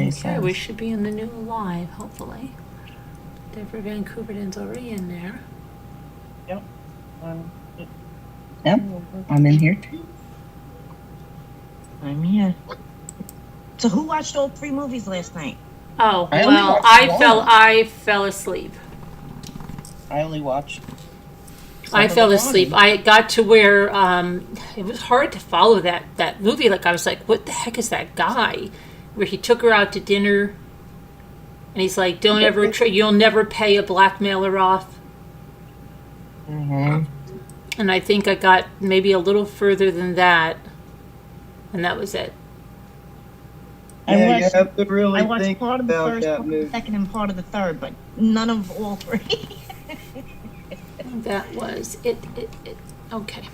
makes Okay, sense. we should be in the new live, hopefully. Deborah Van Couverden's already in there. Yep. Yep, I'm in here too. I'm here. So who watched all 3 movies last night? Oh, I only well, watched I one. fell asleep. I only watched. I fell asleep. I got to where it was hard to follow that movie. Like I was like, what the heck is that guy? Where he took her out to dinner, and he's like, "Don't ever you'll never pay a blackmailer off." Mm-hmm. And I think I got maybe a little further than that, and that was it. Yeah, you have to really I watched think part of the about first, that part of the movie. second, and part of the third, but none of all 3. That was it. Okay.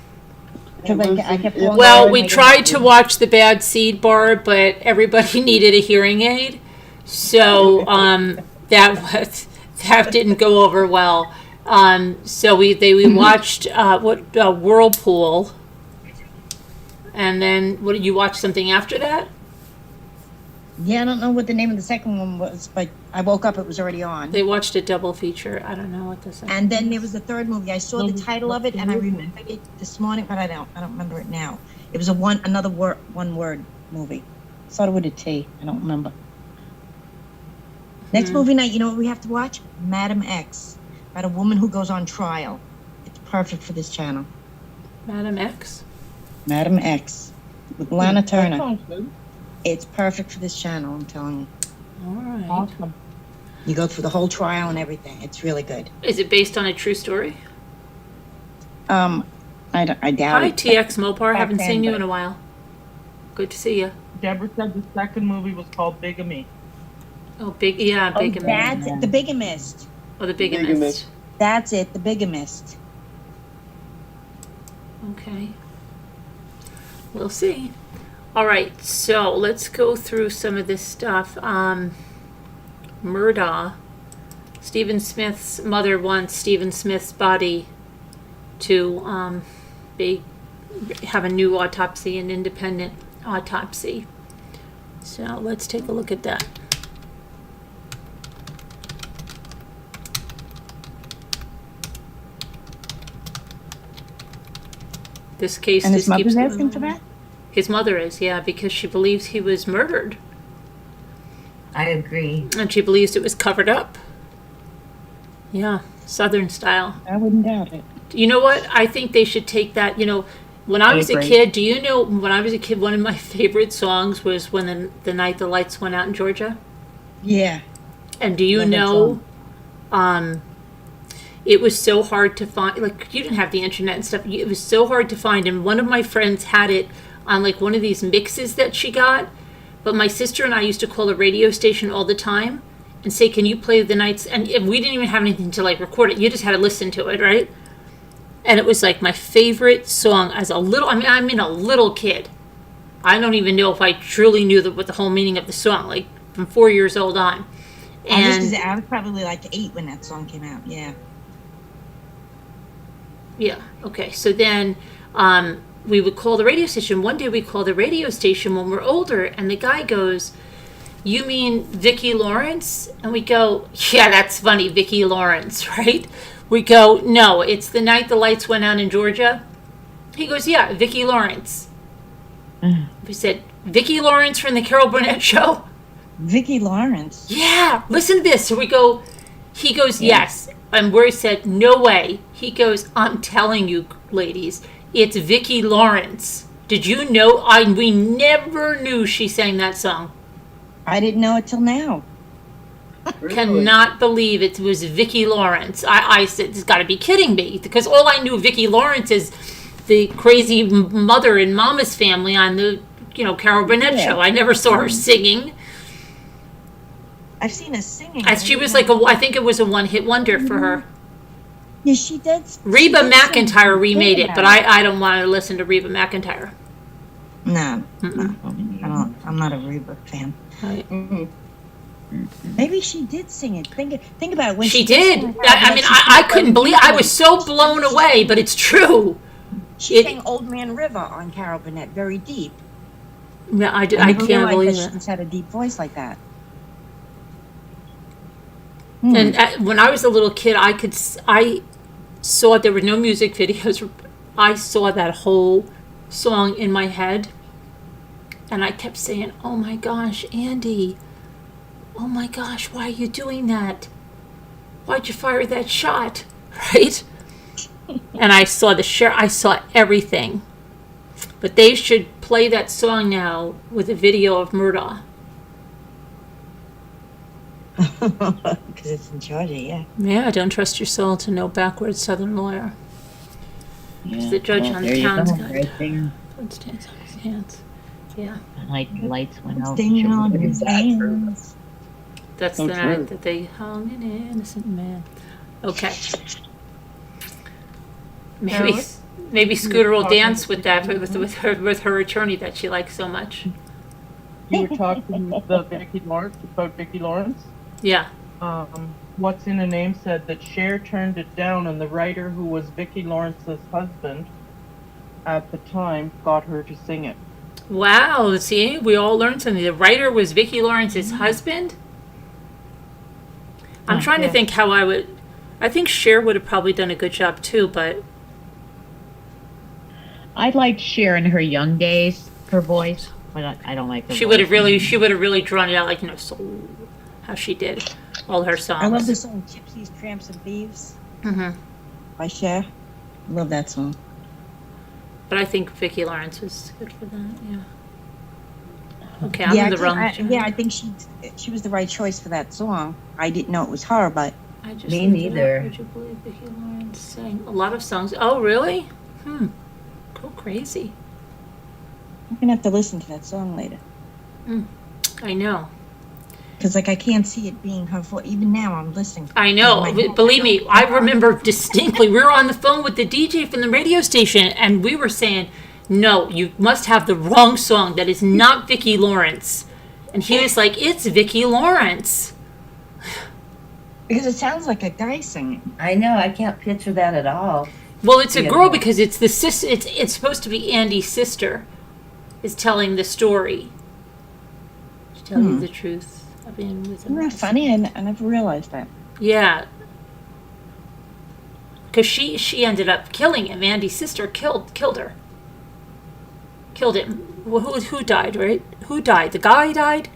Because I kept going. Well, we tried to watch The Bad Seed Bar, but everybody needed a hearing aid, so that didn't go over well. So we watched Whirlpool, and then what did you watch something after that? Yeah, I don't know what the name of the second one was, but I woke up, it was already on. They watched a double feature. I don't know what this is. And then there was the third movie. I saw the title of it, and I remembered it this morning, but I don't remember it now. It was another one word movie. Started with a T. I don't remember. Next movie night, you know what we have to watch? Madam X, about a woman who goes on trial. It's perfect for this channel. Madam X? Madam X with Lana Turner. That sounds good. It's perfect for this channel, I'm telling you. All right. Awesome. You go through the whole trial and everything. It's really good. Is it based on a true story? I doubt Hi, it. TX Mopar. Back Haven't then, seen you but- in a while. Good to see you. Deborah said the second movie was called Bigamy. Oh, Bigamist. That's it, The Bigamist. Oh, the Bigamist. Bigamist. That's it, The Bigamist. Okay. We'll see. All right, so let's go through some of this stuff. Murdaugh. Stephen Smith's mother wants Stephen Smith's body to have a new autopsy, an independent autopsy. So let's take a look at that. This case And his just keeps mother's going asking for on. that? His mother is, yeah, because she believes he was murdered. I agree. And she believes it was covered up. Yeah, Southern style. I wouldn't doubt it. You know what? I think they should take that, when I was a agree. kid, when I was a kid, one of my favorite songs was When the Night the Lights Went Out in Georgia. Yeah. And do you Love that know, it was so hard to find, like, you didn't have the internet and stuff. It was so hard to find. And one of my friends had it on, like, one of these mixes that she got. But my sister and I used to call the radio station all the time and say, can you play the nights? And we didn't even have anything to, like, record it. You just had to listen to it, right? And it was, like, my favorite song as a little, a little kid. I don't even know if I truly knew what the whole meaning of the song, like, from 4 years old on. I And was probably like 8 when that song came out, yeah. yeah, okay. So then we would call the radio station. One day we called the radio station when we're older, and the guy goes, you mean Vicki Lawrence? And we go, yeah, that's funny, Vicki Lawrence, right? We go, no, it's The Night the Lights Went Out in Georgia. He goes, yeah, Vicki Lawrence. We said, Vicki Lawrence from the Carol Burnett Show? Vicki Lawrence. Yeah, listen to this. So he goes, yes. And we said, no way. He goes, I'm telling you, ladies, it's Vicki Lawrence. Did you know? We never knew she sang that song. I didn't know it till now. Really? Cannot believe it was Vicki Lawrence. I said, it's got to be kidding me. Because all I knew Vicki Lawrence is the crazy mother in Mama's Family on the, Carol Burnett Show. I never saw her singing. I've seen her singing. As she was like I think it was a one-hit wonder for her. Yeah, she did. Reba she did sing. McEntire remade it, Yeah. but I don't want to listen to Reba McEntire. No, I'm not a Reba fan. Mhm. Maybe she did sing it. Think about it. When She did. sang I couldn't believe. I was so blown away, but it's true. She sang "Old Man River" on Carol Burnett, very deep. No, I never can't realized believe that it. She's had a deep voice like that. And when I was a little kid, I saw there were no music videos. I saw that whole song in my head, and I kept saying, "Oh my gosh, Andy! Oh my gosh, why are you doing that? Why'd you fire that shot?" Right? And I saw I saw everything. But they should play that song now with a video of Murdaugh. Because it's in Georgia, yeah. Yeah, don't trust your soul to no backward Southern lawyer. Yeah. The judge Well, on there the you town's go, got right there. bloodstains on his hands. Yeah, The lights went out. Stinging on What is his that? hands. that's So the true. night that they hung an innocent man. Okay. Maybe Scooter will dance with that with her attorney that she likes so much. You were talking about Vicki Lawrence. Yeah. What's in a Name said that Cher turned it down, and the writer who was Vicki Lawrence's husband at the time got her to sing it. Wow. See, we all learned something. The writer was Vicki Lawrence's husband. I'm trying to think how I would. I think Cher would have probably done a good job too, but I liked Cher in her young days, her voice, but I don't like her she voice. would have really drawn it out like soul, how she did all her songs. I love the song Gypsies, Tramps, and Thieves Hmm. by Cher. Love that song. But I think Vicki Lawrence was good for that. Yeah. Okay, I'm in the wrong. I think she was the right choice for that song. I didn't know it was her, but I just Me looked it up. neither. Would you believe Vicki Lawrence sang a lot of songs? Oh, really? Go crazy. I'm gonna have to listen to that song later. I know. Because, like, I can't see it being her voice. Even now, I'm listening. I know. In my head. Believe me, I remember distinctly. We were on the phone with the DJ from the radio station, and we were saying, "No, you must have the wrong song. That is not Vicki Lawrence." And he was like, "It's Vicki Lawrence." Because it sounds like a guy singing. I know, I can't picture that at all. Well, it's a Yeah. girl because it's the it's supposed to be Andy's sister, is telling the story. To tell you the truth, I've been with Isn't him. that funny? I never realized that. Yeah. Because she ended up killing him. Andy's sister killed her. Killed him. Well, who died, right? Who died? The guy died?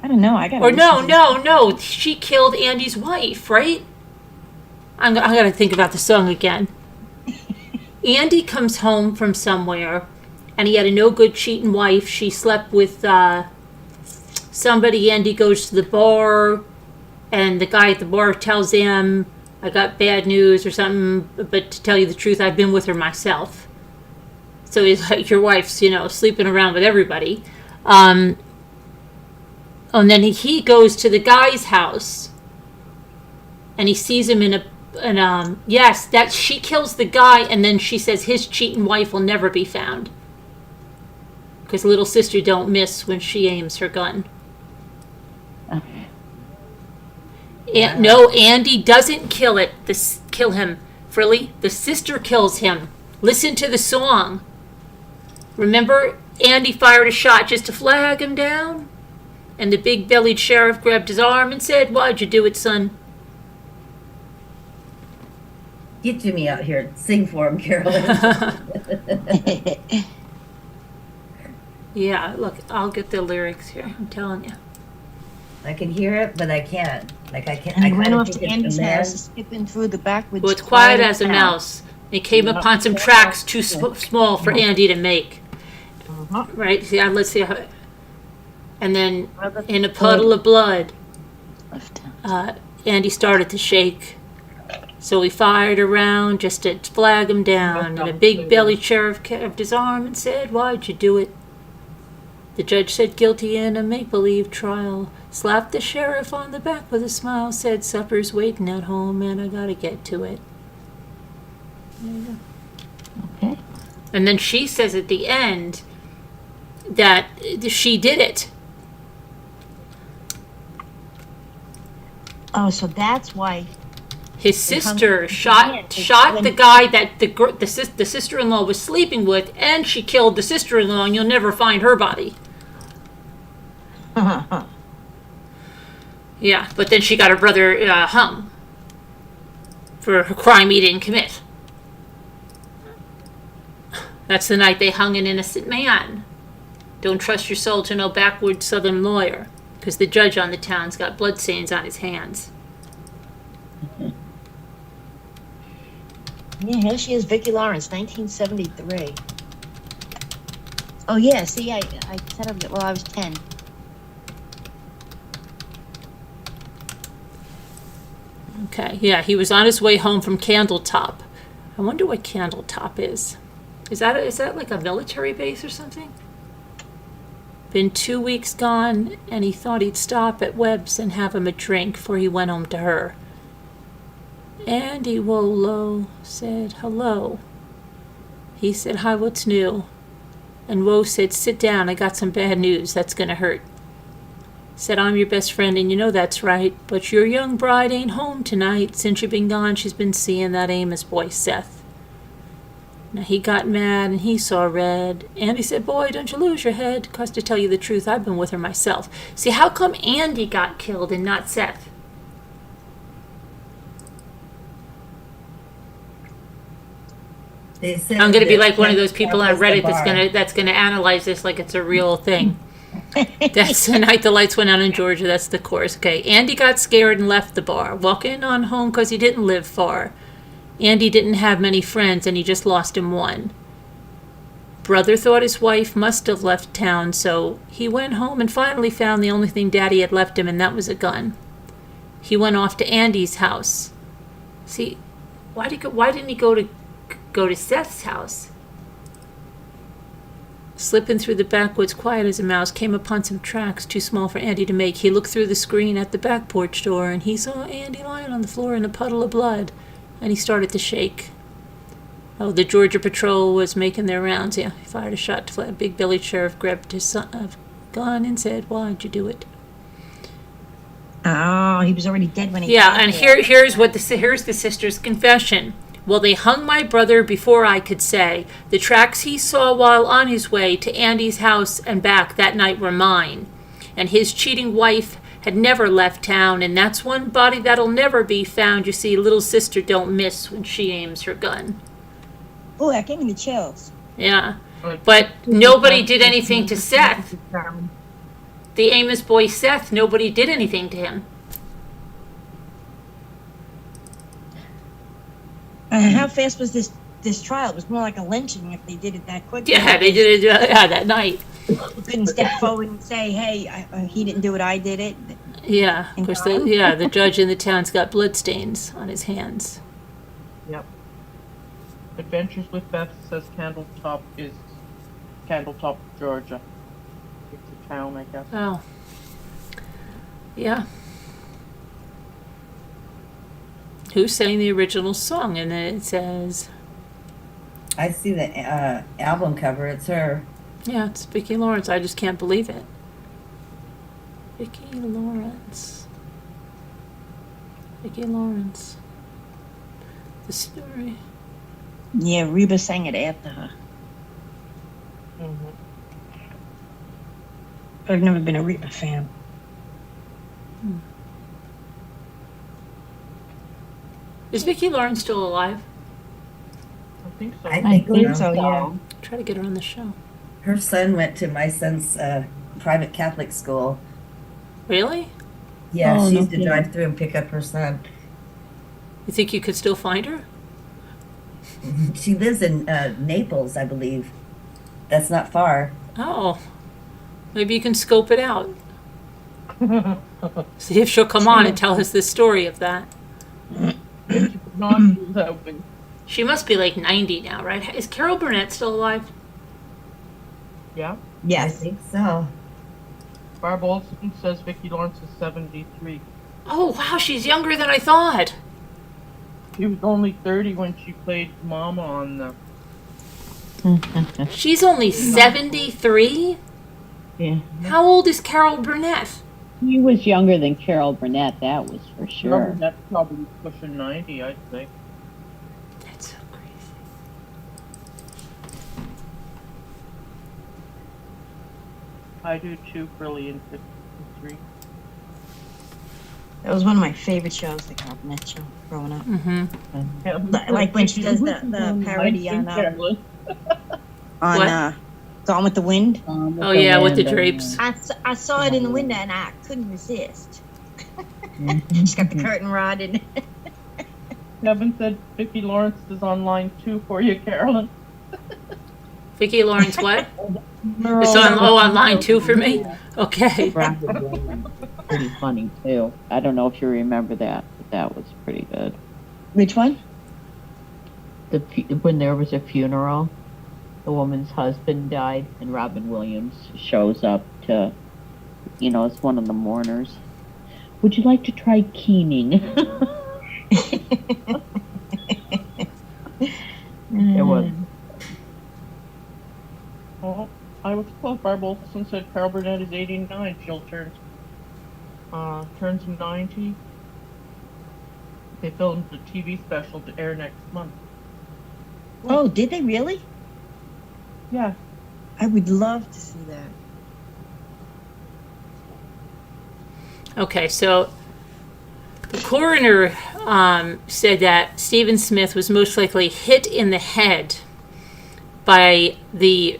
I don't know. I got. Or no. She killed Andy's wife, right? I gotta think about the song again. Andy comes home from somewhere, and he had a no good cheating wife. She slept with somebody. Andy goes to the bar, and the guy at the bar tells him, "I got bad news" or something. But to tell you the truth, I've been with her myself. So he's like, "Your wife's, sleeping around with everybody." And then he goes to the guy's house, and he sees him that she kills the guy, and then she says his cheating wife will never be found because little sister don't miss when she aims her gun. No, Andy doesn't kill him. Frilly, the sister kills him. Listen to the song. Remember, Andy fired a shot just to flag him down? And the big-bellied sheriff grabbed his arm and said, "Why'd you do it, son?" Get Jimmy out here. Sing for him, Carolyn. Yeah, look, I'll get the lyrics here. I'm telling you. I can hear it, but I can't. Like, I can't. And I he went kinda off think to it's Andy's the man. house, skipping through the backwoods. Well, it's quiet as a mouse. He came upon some tracks too small for Andy to make. Right? See, let's see how. And then, in a puddle of blood, Andy started to shake. So he fired around just to flag him down. And a big-bellied sheriff grabbed his arm and said, "Why'd you do it?" The judge said, "Guilty in a make-believe trial." Slapped the sheriff on the back with a smile. Said, "Supper's waiting at home, and I gotta get to it." There you go. Okay. And then she says at the end that she did it. Oh, so that's why. His sister shot the guy that the sister-in-law was sleeping with, and she killed the sister-in-law, and you'll never find her body. Yeah, but then she got her brother hung for a crime he didn't commit. That's the night they hung an innocent man. Don't trust your soul to no backwoods southern lawyer, because the judge on the town's got bloodstains on his hands. Yeah, here she is, Vicki Lawrence, 1973. Oh yeah, see, I said of it while I was 10. Okay, yeah, he was on his way home from Candletop. I wonder what Candletop is. Is that like a military base or something? Been 2 weeks gone, and he thought he'd stop at Webb's and have him a drink before he went home to her. Andy Wolo said hello. He said, hi, what's new? And Woe said, sit down, I got some bad news, that's gonna hurt. Said, I'm your best friend, and you know that's right, but your young bride ain't home tonight. Since you've been gone, she's been seeing that Amos boy, Seth. Now he got mad, and he saw red. Andy said, boy, don't you lose your head, 'cause to tell you the truth, I've been with her myself. See, how come Andy got killed and not Seth? I'm gonna be like one of those people on Reddit that's gonna analyze this like it's a real thing. That's the night the lights went out in Georgia. That's the chorus. Okay, Andy got scared and left the bar, walking on home because he didn't live far. Andy didn't have many friends, and he just lost him one. Brother thought his wife must have left town, so he went home and finally found the only thing Daddy had left him, and that was a gun. He went off to Andy's house. See, why didn't he go to Seth's house? Slipping through the backwoods quiet as a mouse, came upon some tracks too small for Andy to make. He looked through the screen at the back porch door, and he saw Andy lying on the floor in a puddle of blood, and he started to shake. Oh, the Georgia Patrol was making their rounds. Yeah, he fired a shot to flat. Big bellied sheriff grabbed his gun and said, why'd you do it? Oh, he was already dead when he Yeah, got and there. here's the sister's confession. Well, they hung my brother before I could say. The tracks he saw while on his way to Andy's house and back that night were mine. And his cheating wife had never left town, and that's one body that'll never be found. You see, little sister don't miss when she aims her gun. Oh, that gave me the chills. Yeah, but nobody did anything to Seth. The Amos boy Seth, nobody did anything to him. How fast was this trial? It was more like a lynching if they did it that quick. Yeah, they did it that night. You couldn't step forward and say, hey, he didn't do it, I did it. Yeah, of course, the judge in the town's got bloodstains on his hands. Yep. Adventures with Beth says Candletop, Georgia. It's a town, I guess. Oh. Yeah. Who sang the original song? And then it says... I see the album cover. It's her. Yeah, it's Vicki Lawrence. I just can't believe it. Vicki Lawrence. Vicki Lawrence. The story. Yeah, Reba sang it after her. Mm-hmm. But I've never been a Reba fan. Is Vicki Lawrence still alive? I think so. I think think so, yeah. Try to get her on the show. Her son went to my son's private Catholic school. Really? Yeah, Oh, she no used to kidding. drive through and pick up her son. You think you could still find her? She lives in Naples, I believe. That's not far. Oh. Maybe you can scope it out. See if she'll come on and tell us the story of that. Not that big. She must be like 90 now, right? Is Carol Burnett still alive? Yeah. I Yes. think so. Barb Olson says Vicki Lawrence is 73. Oh, wow, she's younger than I thought. She was only 30 when she played Mama on the... She's only 73? Yeah. How old is Carol Burnett? He was younger than Carol Burnett, that was for sure. That's probably pushing 90, I'd say. That's so crazy. I do too, Brilliant 53. That was one of my favorite shows, the Carpenter Show, growing up. Mm-hmm. Like when she does the parody on Gone with the Wind. Oh, yeah, with the drapes. I saw it in the window and I couldn't resist. She's got the curtain rod in it. Kevin said Vicki Lawrence is on line 2 for you, Carolyn. Vicki Lawrence, what? It's on line 2 for me? Okay. Pretty funny too. I don't know if you remember that, but that was pretty good. Which one? When there was a funeral, the woman's husband died, and Robin Williams shows up to, as one of the mourners. Would you like to try keening? It was. Oh, I was close. Barb Olson said Carol Burnett is 89. Jill turns 90. They filmed a TV special to air next month. Oh, did they really? Yeah. I would love to see that. Okay, so the coroner said that Stephen Smith was most likely hit in the head by the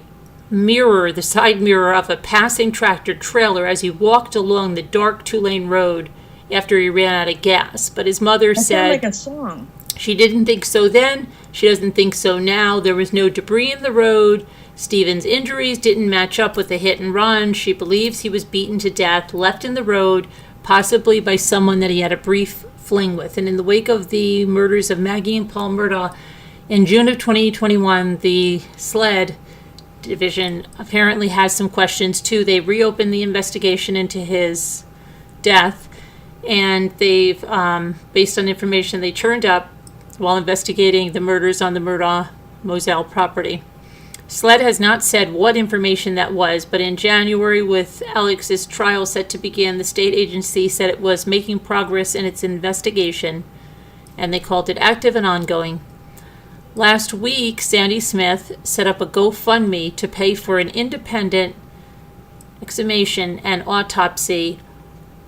side mirror of a passing tractor trailer as he walked along the dark 2-lane road after he ran out of gas. But his mother That said sounds like a song. she didn't think so then, she doesn't think so now. There was no debris in the road. Stephen's injuries didn't match up with the hit and run. She believes he was beaten to death, left in the road, possibly by someone that he had a brief fling with. And in the wake of the murders of Maggie and Paul Murdaugh in June of 2021, the SLED division apparently has some questions too. They reopened the investigation into his death, and they've, based on information they turned up while investigating the murders on the Murdaugh-Moselle property. SLED has not said what information that was, but in January, with Alex's trial set to begin, the state agency said it was making progress in its investigation, and they called it active and ongoing. Last week, Sandy Smith set up a GoFundMe to pay for an independent exhumation and autopsy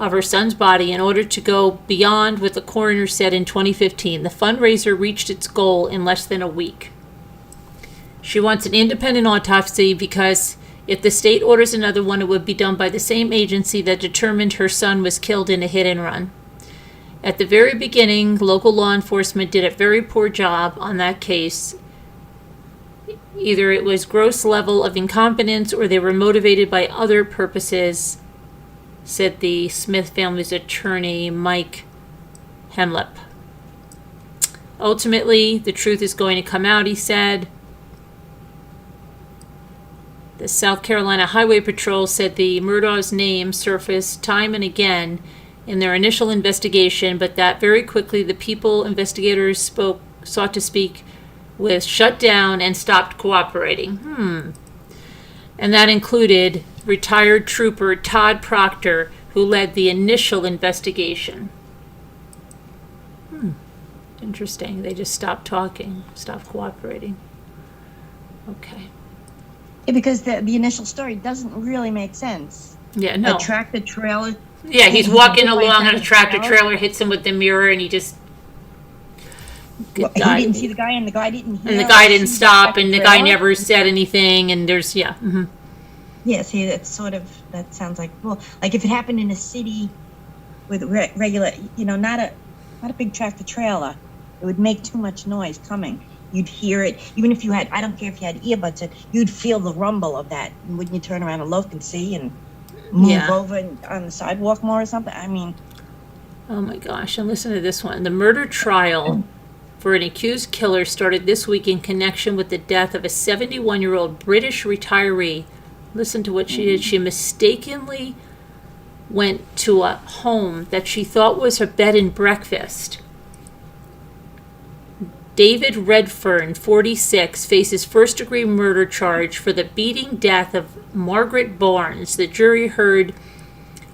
of her son's body in order to go beyond what the coroner said in 2015. The fundraiser reached its goal in less than a week. She wants an independent autopsy because if the state orders another one, it would be done by the same agency that determined her son was killed in a hit and run. At the very beginning, local law enforcement did a very poor job on that case. Either it was gross level of incompetence or they were motivated by other purposes, said the Smith family's attorney, Mike Hemlip. Ultimately, the truth is going to come out, he said. The South Carolina Highway Patrol said the Murdaugh's name surfaced time and again in their initial investigation, but that very quickly the people investigators sought to speak with shut down and stopped cooperating. And that included retired trooper Todd Proctor, who led the initial investigation. Interesting. They just stopped talking, stopped cooperating. Okay. Yeah, because the initial story doesn't really make sense. Yeah, no. The tractor trailer. Yeah, he's walking Like along and a that tractor trailer? trailer hits him with the mirror and he just Well, he died. didn't see the guy, and the guy didn't hear. And the guy didn't see stop, tractor and the guy trailer. never said anything, and there's, yeah. Yeah, see, that's sort of, that sounds like, well, like if it happened in a city with regular, not a big tractor trailer, it would make too much noise coming. You'd hear it, even if you had, I don't care if you had earbuds in, you'd feel the rumble of that. And wouldn't you turn around and look and see and move Yeah. over on the sidewalk more or something? I mean, Oh my gosh, and listen to this one. The murder trial for an accused killer started this week in connection with the death of a 71-year-old British retiree. Listen to what she did. She mistakenly went to a home that she thought was her bed and breakfast. David Redfern, 46, faces first-degree murder charge for the beating death of Margaret Barnes. The jury heard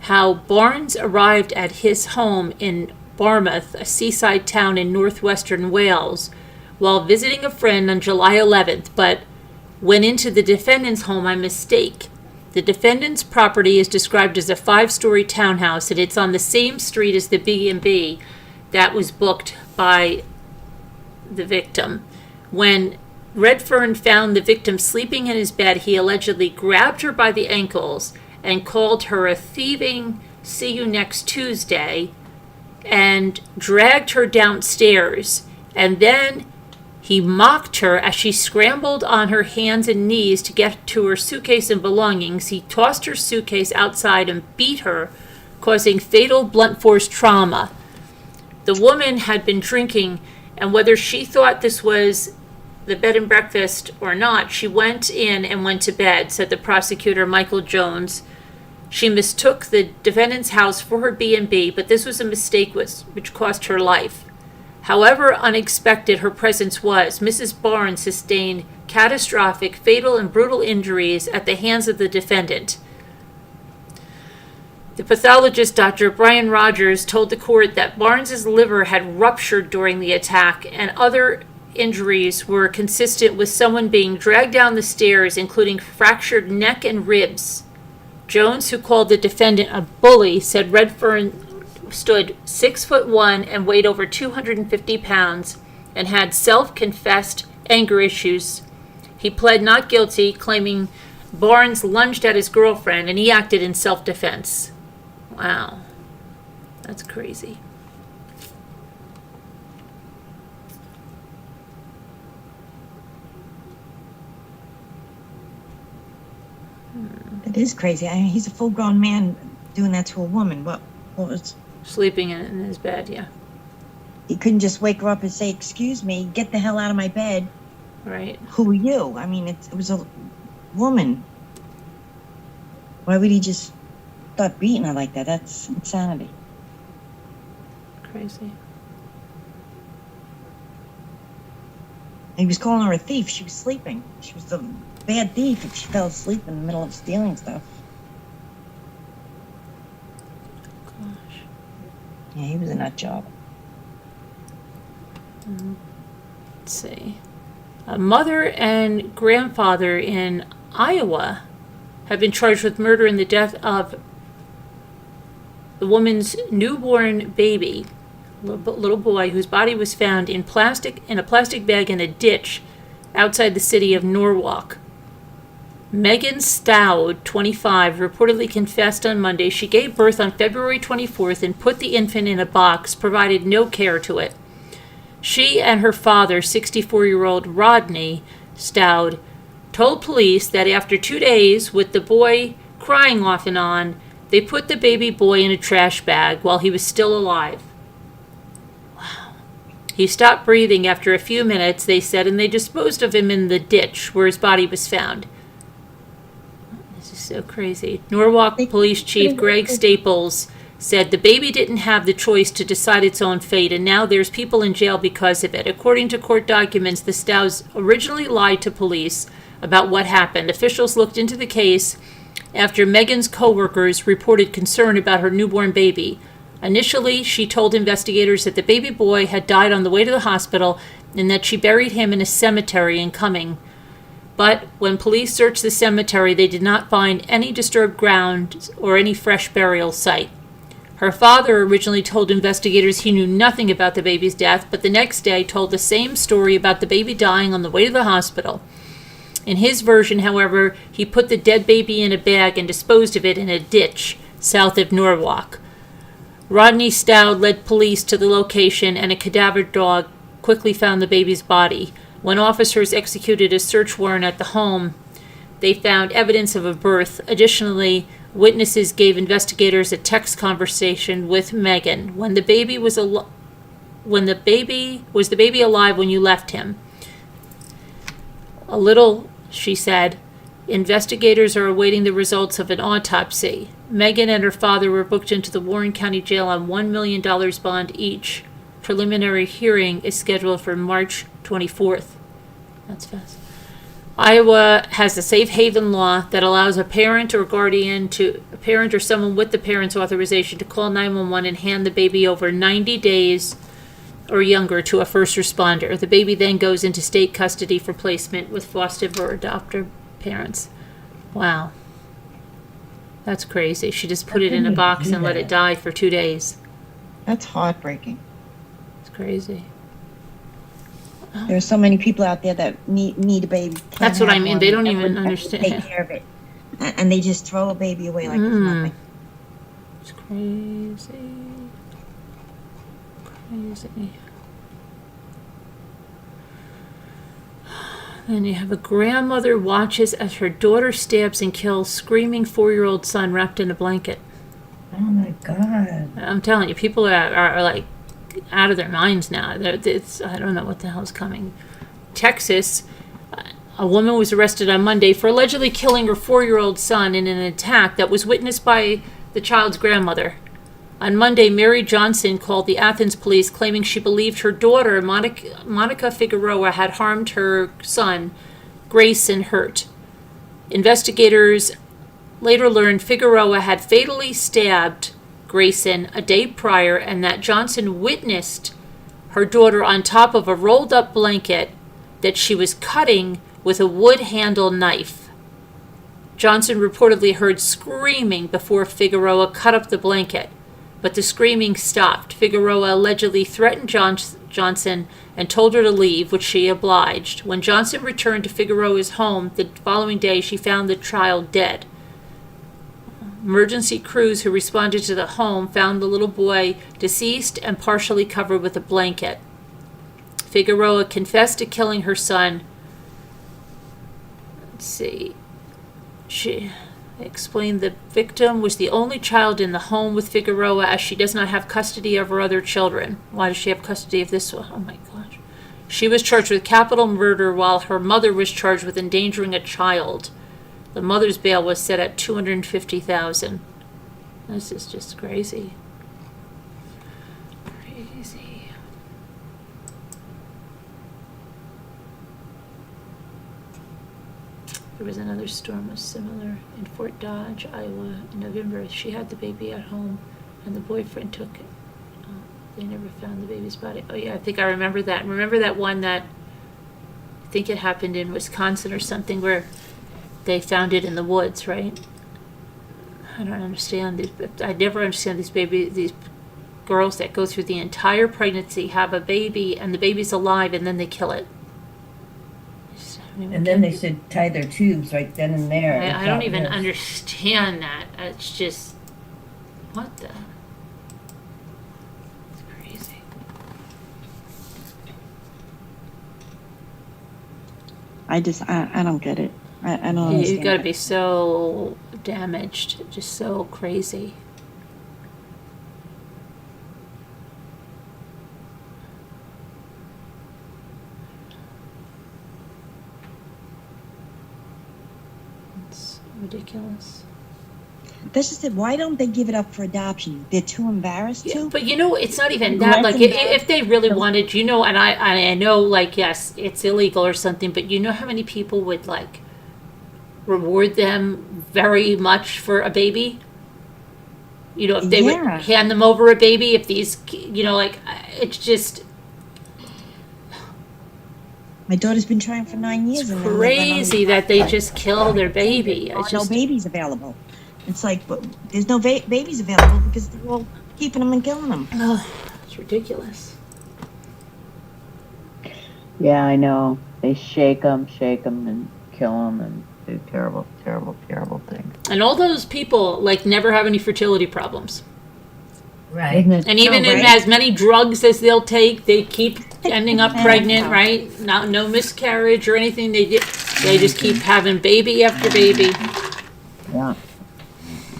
how Barnes arrived at his home in Barmouth, a seaside town in northwestern Wales, while visiting a friend on July 11th, but went into the defendant's home by mistake. The defendant's property is described as a 5-story townhouse, and it's on the same street as the B&B that was booked by the victim. When Redfern found the victim sleeping in his bed, he allegedly grabbed her by the ankles and called her a thieving "see you next Tuesday" and dragged her downstairs. And then he mocked her as she scrambled on her hands and knees to get to her suitcase and belongings. He tossed her suitcase outside and beat her, causing fatal blunt force trauma. The woman had been drinking, and whether she thought this was the bed and breakfast or not, she went in and went to bed, said the prosecutor, Michael Jones. She mistook the defendant's house for her B&B, but this was a mistake which cost her life. However unexpected her presence was, Mrs. Barnes sustained catastrophic, fatal, and brutal injuries at the hands of the defendant. The pathologist, Dr. Brian Rogers, told the court that Barnes's liver had ruptured during the attack, and other injuries were consistent with someone being dragged down the stairs, including fractured neck and ribs. Jones, who called the defendant a bully, said Redfern stood 6'1" and weighed over 250 pounds and had self-confessed anger issues. He pled not guilty, claiming Barnes lunged at his girlfriend and he acted in self-defense. Wow. That's crazy. It is crazy. I mean, he's a full-grown man doing that to a woman. What was... Sleeping in his bed, yeah. He couldn't just wake her up and say, "Excuse me, get the hell out of my bed." Right. Who are you? I mean, it was a woman. Why would he just start beating her like that? That's insanity. Crazy. He was calling her a thief. She was sleeping. She was the bad thief if she fell asleep in the middle of stealing stuff. Gosh. Yeah, he was a nut job. Let's see. A mother and grandfather in Iowa have been charged with murder in the death of the woman's newborn baby, little boy, whose body was found in a plastic bag in a ditch outside the city of Norwalk. Megan Stout, 25, reportedly confessed on Monday she gave birth on February 24th and put the infant in a box, provided no care to it. She and her father, 64-year-old Rodney Stout, told police that after 2 days, with the boy crying off and on, they put the baby boy in a trash bag while he was still alive. Wow. He stopped breathing after a few minutes, they said, and they disposed of him in the ditch where his body was found. This is so crazy. Norwalk Police Chief Greg Staples said the baby didn't have the choice to decide its own fate, and now there's people in jail because of it. According to court documents, the Stouts originally lied to police about what happened. Officials looked into the case after Megan's co-workers reported concern about her newborn baby. Initially, she told investigators that the baby boy had died on the way to the hospital and that she buried him in a cemetery in Cumming. But when police searched the cemetery, they did not find any disturbed ground or any fresh burial site. Her father originally told investigators he knew nothing about the baby's death, but the next day told the same story about the baby dying on the way to the hospital. In his version, however, he put the dead baby in a bag and disposed of it in a ditch south of Norwalk. Rodney Stout led police to the location, and a cadaver dog quickly found the baby's body. When officers executed a search warrant at the home, they found evidence of a birth. Additionally, witnesses gave investigators a text conversation with Megan. Was the baby alive when you left him? A little, she said. Investigators are awaiting the results of an autopsy. Megan and her father were booked into the Warren County Jail on $1 million bond each. Preliminary hearing is scheduled for March 24th. That's fast. Iowa has a safe haven law that allows a parent or someone with the parent's authorization to call 911 and hand the baby over 90 days or younger to a first responder. The baby then goes into state custody for placement with foster or adoptive parents. Wow. That's crazy. She just put it in a box and let it die for 2 days. That's heartbreaking. It's crazy. There are so many people out there that need a baby. can't That's what I have mean. one, They don't and even wouldn't have to understand. Take care of it, and they just throw a baby away like it's nothing. It's crazy. Crazy. Then you have a grandmother watches as her daughter stabs and kills screaming 4-year-old son wrapped in a blanket. Oh my God. I'm telling you, people are like out of their minds now. I don't know what the hell's coming. Texas, a woman was arrested on Monday for allegedly killing her 4-year-old son in an attack that was witnessed by the child's grandmother. On Monday, Mary Johnson called the Athens police, claiming she believed her daughter, Monica Figueroa, had harmed her son, Grayson Hurt. Investigators later learned Figueroa had fatally stabbed Grayson a day prior and that Johnson witnessed her daughter on top of a rolled-up blanket that she was cutting with a wood-handle knife. Johnson reportedly heard screaming before Figueroa cut up the blanket, but the screaming stopped. Figueroa allegedly threatened Johnson and told her to leave, which she obliged. When Johnson returned to Figueroa's home the following day, she found the child dead. Emergency crews who responded to the home found the little boy deceased and partially covered with a blanket. Figueroa confessed to killing her son. Let's see. She explained the victim was the only child in the home with Figueroa as she does not have custody of her other children. Why does she have custody of this one? Oh my gosh. She was charged with capital murder while her mother was charged with endangering a child. The mother's bail was set at $250,000. This is just crazy. Crazy. There was another storm was similar in Fort Dodge, Iowa, in November. She had the baby at home, and the boyfriend took it. They never found the baby's body. Oh yeah, I think I remember that. Remember that one that I think it happened in Wisconsin or something where they found it in the woods, right? I don't understand these. I never understand these girls that go through the entire pregnancy, have a baby, and the baby's alive, and then they kill it. And then they should tie their tubes right then and there. I don't even understand that. It's just, what the? It's crazy. I don't get it. I don't understand. You got to be so damaged, just so crazy. It's ridiculous. This is it. Why don't they give it up for adoption? They're too embarrassed to. But it's not even that. Like, if they really wanted, and I know, like, yes, it's illegal or something, but you know how many people would, like, reward them very much for a baby? If they would hand them over a baby, if these, it's just. My daughter's been trying for 9 years. It's crazy that they just kill their baby. There's no babies available. It's like, but there's no babies available because they're all keeping them and killing them. Oh, it's ridiculous. Yeah, I know. They shake them and kill them and do terrible, terrible, terrible things. And all those people, like, never have any fertility problems. Right. And even as many drugs as they'll take, they keep ending up pregnant, right? No miscarriage or anything. They just keep having baby after baby. Yeah.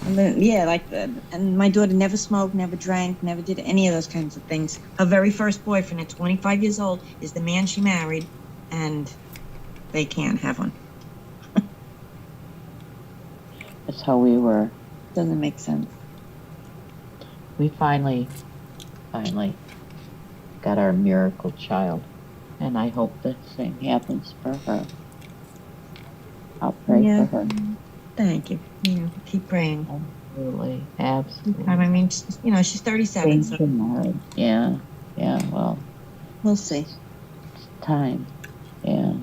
And then, and my daughter never smoked, never drank, never did any of those kinds of things. Her very first boyfriend at 25 years old is the man she married, and they can't have one. That's how we were. Doesn't make sense. We finally got our miracle child, and I hope the same happens for her. I'll pray for her. Thank you. Keep praying. Absolutely. I mean, she's 37. So Yeah. Well, we'll see. It's time. Yeah.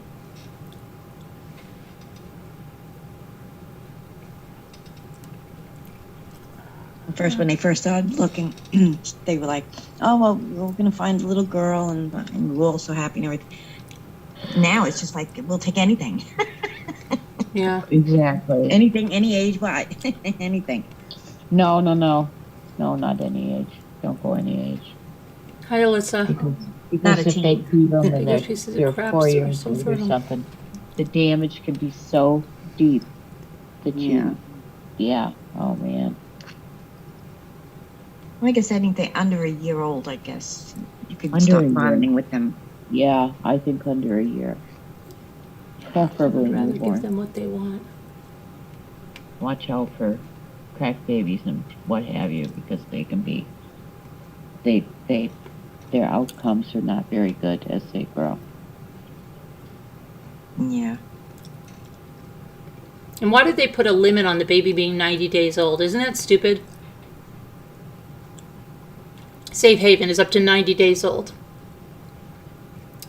First, when they first started looking, they were like, "Oh well, we're gonna find a little girl," and we're all so happy and everything. Now it's just like we'll take anything, Yeah. Exactly. anything, any age, what, anything. No, not any age. Don't go any age. Hi, Alyssa. Because Not a if they teen. feed them and Those they're, pieces of they're crap 4 are years so old or fertile. something, the damage can be so deep that yeah. Oh man. Like I said, anything under a year old, I guess you could Under a start year. bonding with them. Yeah, I think under a year. Preferably I'd rather newborn. give them what they want. Watch out for crack babies and what have you, because they can be, their outcomes are not very good as they grow. Yeah. And why did they put a limit on the baby being 90 days old? Isn't that stupid? Safe Haven is up to 90 days old.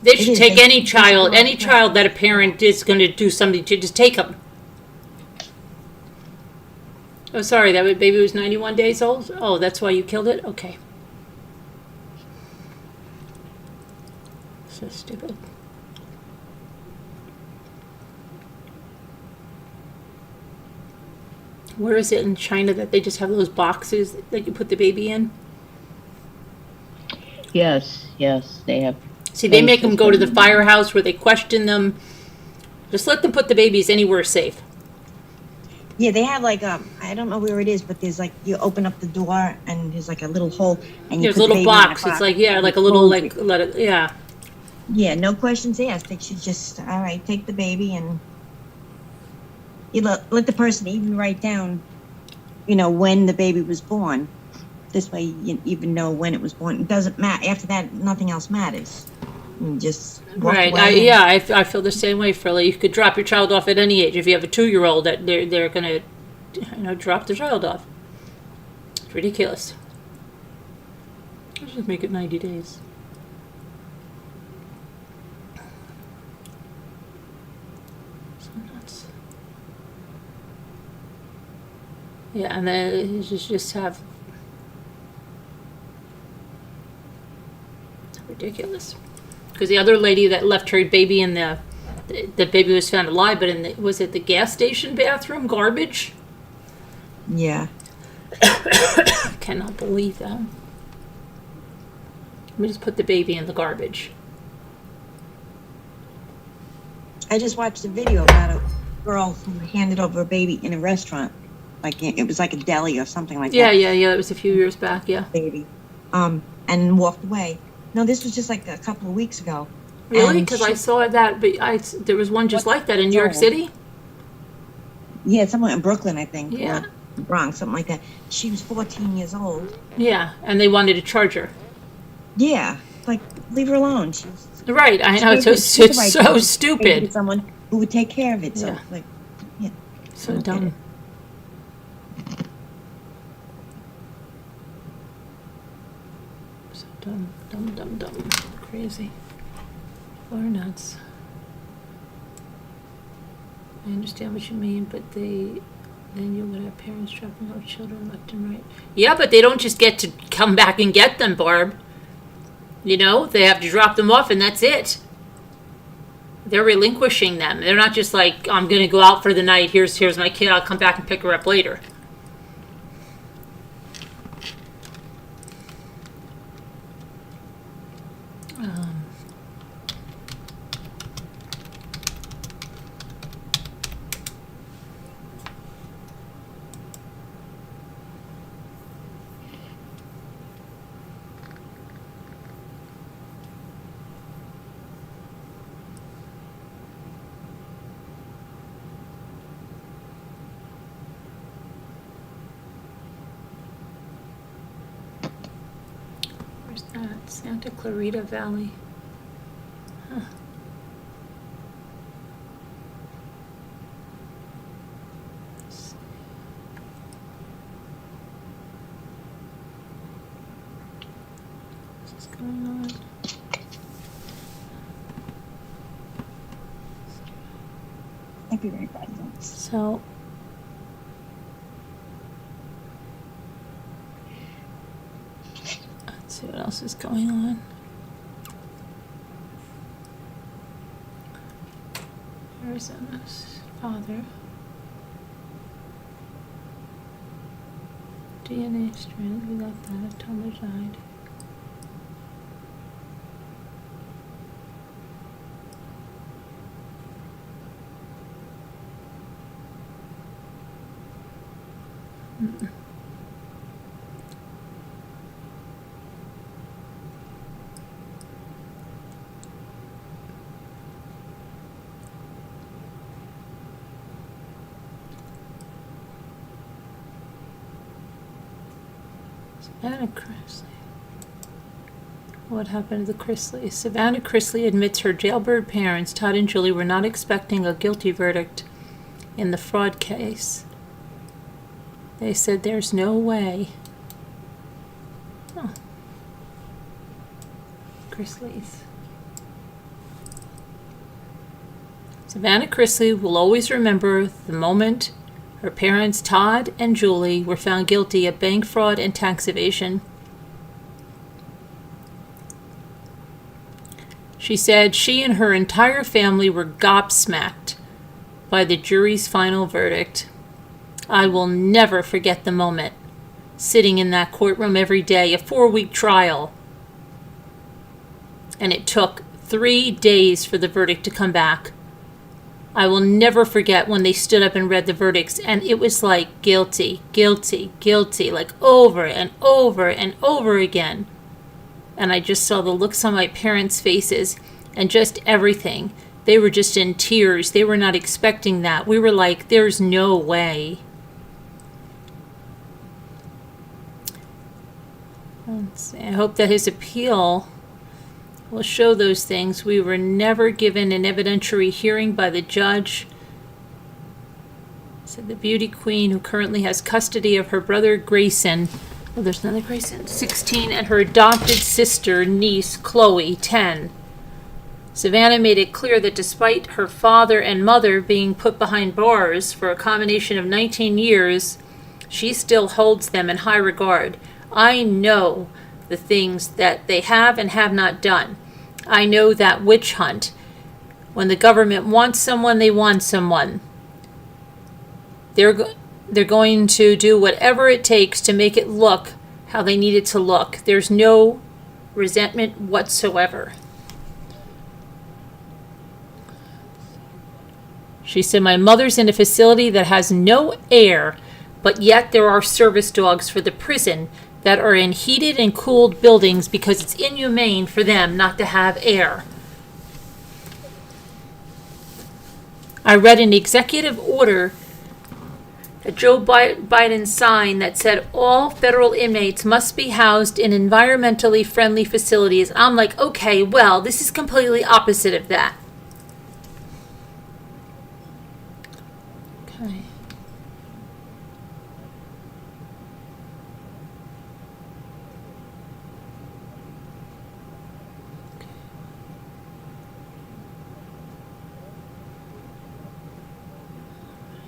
They should is. take They any should child, go any out. child that a parent is going to do something to, just take them. Oh, sorry, that baby was 91 days old? Oh, that's why you killed it? Okay. So stupid. Where is it in China that they just have those boxes that you put the baby in? Yes, they have. See, they make them go to the places firehouse where they question them. Just let them put the babies anywhere safe. Yeah, they have like I don't know where it is, but there's like you open up the door and there's like a little hole and you There's a put the little baby in that box. It's like, yeah, and like you a little, close like, it. let it, yeah. Yeah, no questions asked. They should just all right, take the baby and you let the person even write down, when the baby was born. This way, you even know when it was born. It doesn't matter. After that, nothing else matters. You just walk Right. away I feel the same way, Frilly. You could drop your child off at any age. If you have a 2-year-old, that they're gonna, drop the child off. It's ridiculous. Let's just make it 90 days. So nuts. Yeah, and then just have. It's ridiculous. Because the other lady that left her baby in the baby was found alive, but was it the gas station bathroom garbage? Yeah. I cannot believe that. Let me just put the baby in the garbage. I just watched a video about a girl who handed over a baby in a restaurant. Like it was like a deli or something like Yeah, that. it was a few years back, yeah. Baby. And walked away. No, this was just like a couple of weeks ago. Really? And Because I saw that, but there was one just like that in New York Oh. City. Yeah, somewhere in Brooklyn, I think. Yeah. Or Bronx, something like that. She was 14 years old. Yeah, and they wanted to charge her. Yeah, like leave her alone. She's Right, I know, it's so stupid. Someone who would take care of it. So, Yeah. like, So I get dumb. it. So dumb. Crazy. Or nuts. I understand what you mean, but then you would have parents dropping off children left and right. Yeah, but they don't just get to come back and get them, Barb. They have to drop them off and that's it. They're relinquishing them. They're not just like, I'm going to go out for the night. Here's my kid. I'll come back and pick her up later. Where's that? Santa Clarita Valley. Huh. What's going on? I'd be very bad. So see what else is going on. Arizona's father. DNA strand, we left that. Tomer died. Savannah Chrisley. What happened to the Chrisleys? Savannah Chrisley admits her jailbird parents, Todd and Julie, were not expecting a guilty verdict in the fraud case. They said there's no way. Oh. Chrisleys. Savannah Chrisley will always remember the moment her parents, Todd and Julie, were found guilty of bank fraud and tax evasion. She said she and her entire family were gobsmacked by the jury's final verdict. I will never forget the moment, sitting in that courtroom every day, a 4-week trial. And it took 3 days for the verdict to come back. I will never forget when they stood up and read the verdicts, and it was like guilty, guilty, guilty, like over and over and over again. And I just saw the looks on my parents' faces and just everything. They were just in tears. They were not expecting that. We were like, there's no way. Let's see. I hope that his appeal will show those things. We were never given an evidentiary hearing by the judge. Said the beauty queen, who currently has custody of her brother Grayson. Oh, there's another Grayson, 16, and her adopted sister, niece, Chloe, 10. Savannah made it clear that despite her father and mother being put behind bars for a combination of 19 years, she still holds them in high regard. I know the things that they have and have not done. I know that witch hunt. When the government wants someone, they want someone. They're going to do whatever it takes to make it look how they need it to look. There's no resentment whatsoever. She said, my mother's in a facility that has no air, but yet there are service dogs for the prison that are in heated and cooled buildings because it's inhumane for them not to have air. I read an executive order that Joe Biden signed that said all federal inmates must be housed in environmentally friendly facilities. I'm like, okay, well, this is completely opposite of that. Okay.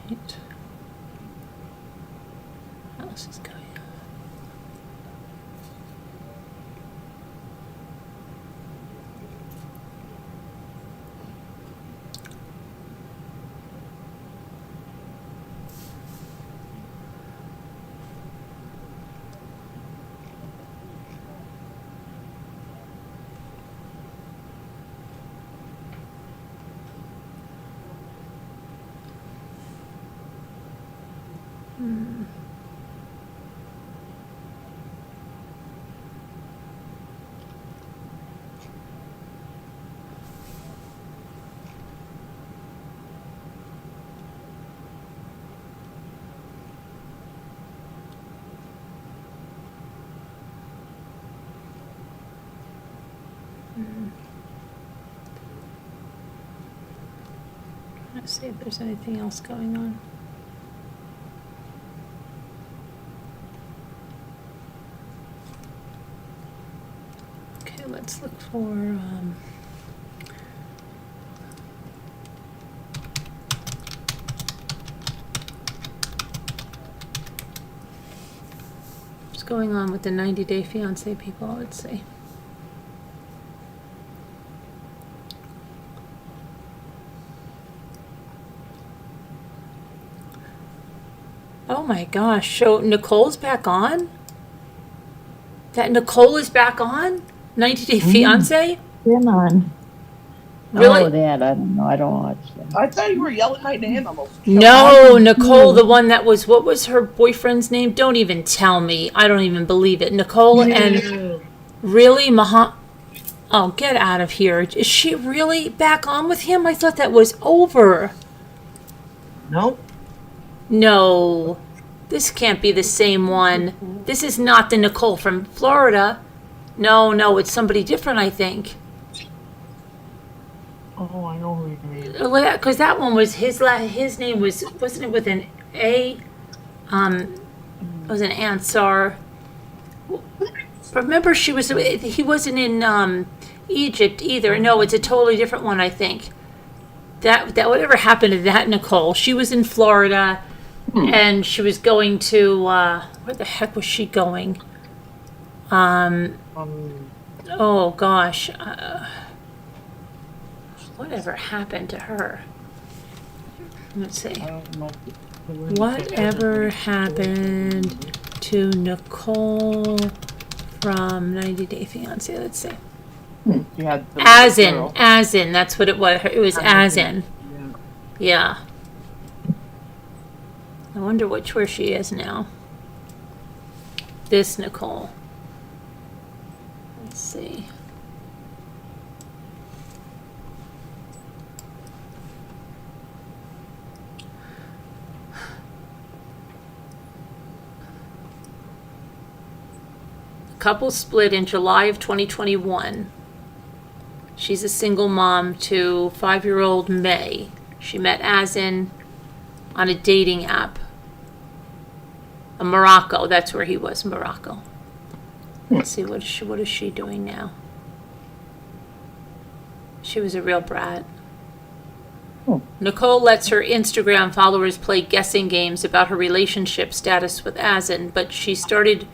Right. What else is going on? Let's see if there's anything else going on. Okay, let's look for going on with the 90-day fiancé people? Let's see. Oh my gosh, so Nicole's back on? That Nicole is back on? 90-day fiancé? Been on. Really? Oh, that, I don't know. I don't watch that. I thought you were yelling my name almost. No, Nicole, the one that was, what was her boyfriend's name? Don't even tell me. I don't even believe it. Nicole and really Oh, get out of here. Is she really back on with him? I thought that was over. Nope. No, this can't be the same one. This is not the Nicole from Florida. No, it's somebody different, I think. Oh, I know who you mean. Because that one was his name wasn't it with an A? It was an Ansar. Remember, he wasn't in Egypt either. No, it's a totally different one, I think. That whatever happened to that Nicole? She was in Florida, and she was going to where the heck was she going? Oh gosh. Whatever happened to her? Let's see. I don't know. Whatever happened to Nicole from 90 Day Fiancé? Let's see. You had the girl. Azin. That's what it was. It was Azin. Yeah. I wonder where she is now. This Nicole. Let's see. Couple split in July of 2021. She's a single mom to 5-year-old May. She met Azin on a dating app. Morocco, that's where he was, Morocco. Let's see, what is she doing now? She was a real brat. Nicole lets her Instagram followers play guessing games about her relationship status with Azin, but she started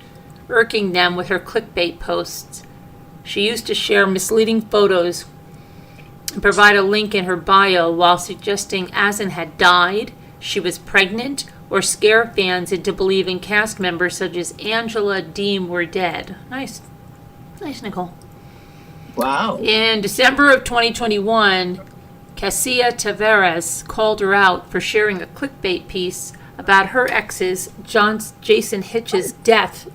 irking them with her clickbait posts. She used to share misleading photos and provide a link in her bio while suggesting Azin had died, she was pregnant, or scare fans into believing cast members such as Angela Deem were dead. Nice, Nicole. Wow. In December of 2021, Cassia Tavares called her out for sharing a clickbait piece about her ex's, Jason Hitch's death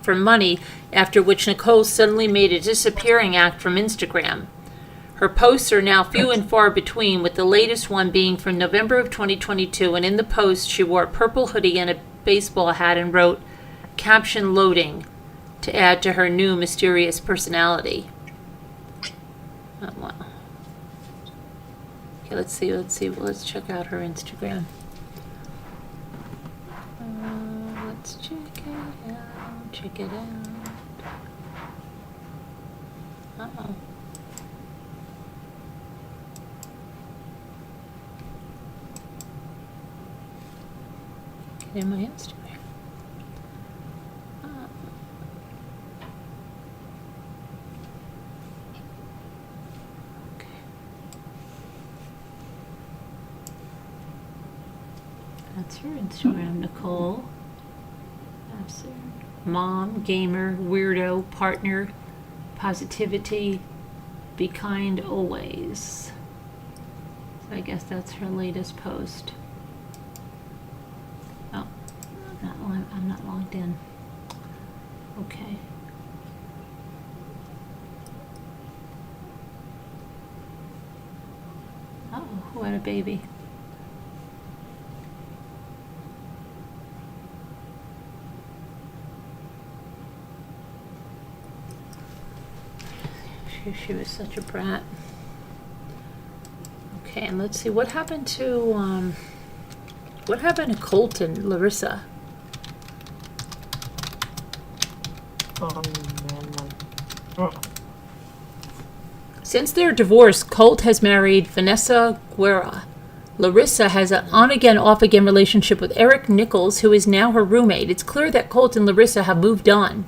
for money, after which Nicole suddenly made a disappearing act from Instagram. Her posts are now few and far between, with the latest one being from November of 2022, and in the post she wore a purple hoodie and a baseball hat and wrote, "Caption loading," to add to her new mysterious personality. Oh, wow. Okay, let's see. Let's check out her Instagram. Let's check it out. Check it out. Uh-oh. Get in my Instagram. Okay. That's her Instagram, Nicole. That's her. Mom, gamer, weirdo, partner, positivity, be kind always. So I guess that's her latest post. Oh, I'm not logged in. Okay. Oh, who had a baby? She was such a brat. Okay, and let's see what happened to Colton, Larissa? Since their divorce, Colt has married Vanessa Guerra, Larissa has an on-again, off-again relationship with Eric Nichols, who is now her roommate. It's clear that Colt and Larissa have moved on.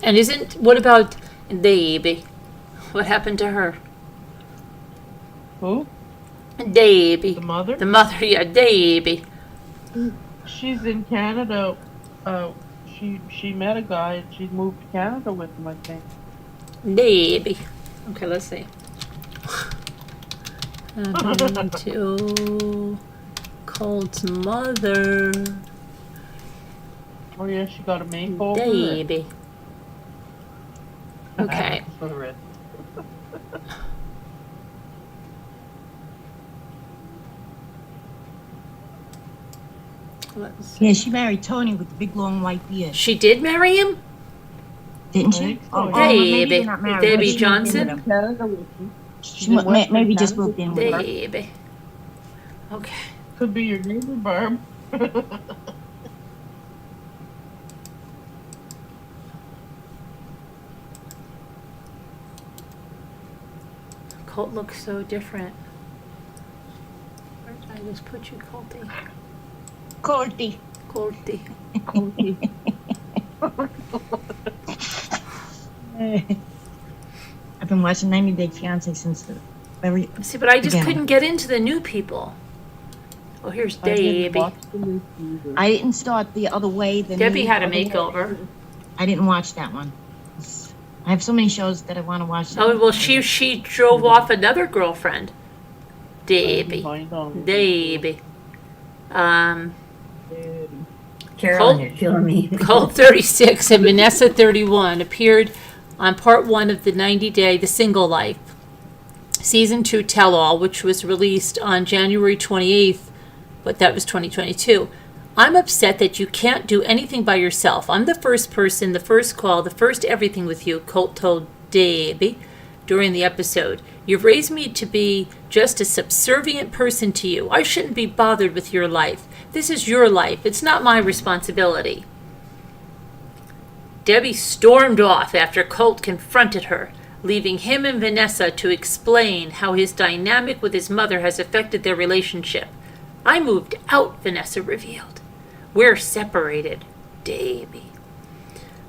And what about Davy? What happened to her? Who? Davy. The mother? The mother, yeah, Davy. She's in Canada. She met a guy and she moved to Canada with him, I think. Davy. Okay, let's see. Happened to Colt's mother. Oh yeah, she got a makeover. Davy. Okay. Let's see. Yeah, she married Tony with the big long white beard, She did marry him? didn't I she? think so. Maybe Davy. they're not married. Davy Maybe she moved in Johnson? with him. Canada with him. She maybe just moved in with her. Davy. Okay. Could be your neighbor, Barb. Colt looks so different. Where did I just put you, Colty? Colty. Colty. I've been watching 90 Day Fiancé since the very. See, but I just beginning. couldn't get into the new people. Oh, here's I didn't Davy. watch the news either. I didn't start the other way. Debbie had a makeover. I didn't watch that one. I have so many shows that I want to watch. Oh, well, she drove off another girlfriend. Davy. Find on Davy. Carolyn, Colt- you're killing me. Colt 36 and Vanessa 31 appeared on part 1 of the 90-day The Single Life, season 2 tell-all, which was released on January 28th, but that was 2022. I'm upset that you can't do anything by yourself. I'm the first person, the first call, the first everything with you, Colt told Davy during the episode. You've raised me to be just a subservient person to you. I shouldn't be bothered with your life. This is your life. It's not my responsibility. Debbie stormed off after Colt confronted her, leaving him and Vanessa to explain how his dynamic with his mother has affected their relationship. I moved out, Vanessa revealed. We're separated, Davy.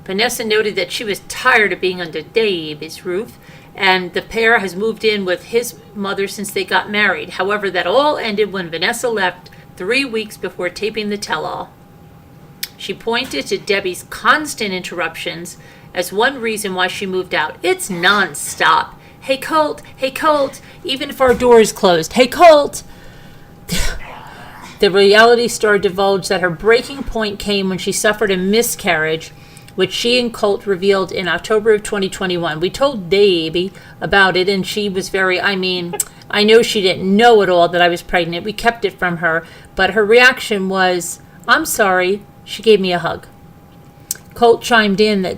Vanessa noted that she was tired of being under Davy's roof, and the pair has moved in with his mother since they got married. However, that all ended when Vanessa left 3 weeks before taping the tell-all. She pointed to Debbie's constant interruptions as one reason why she moved out. It's non-stop. Hey, Colt, even if our door is closed. Hey, Colt! The reality star divulged that her breaking point came when she suffered a miscarriage, which she and Colt revealed in October of 2021. We told Davy about it, and she was I know she didn't know at all that I was pregnant. We kept it from her, but her reaction was, I'm sorry. She gave me a hug. Colt chimed in that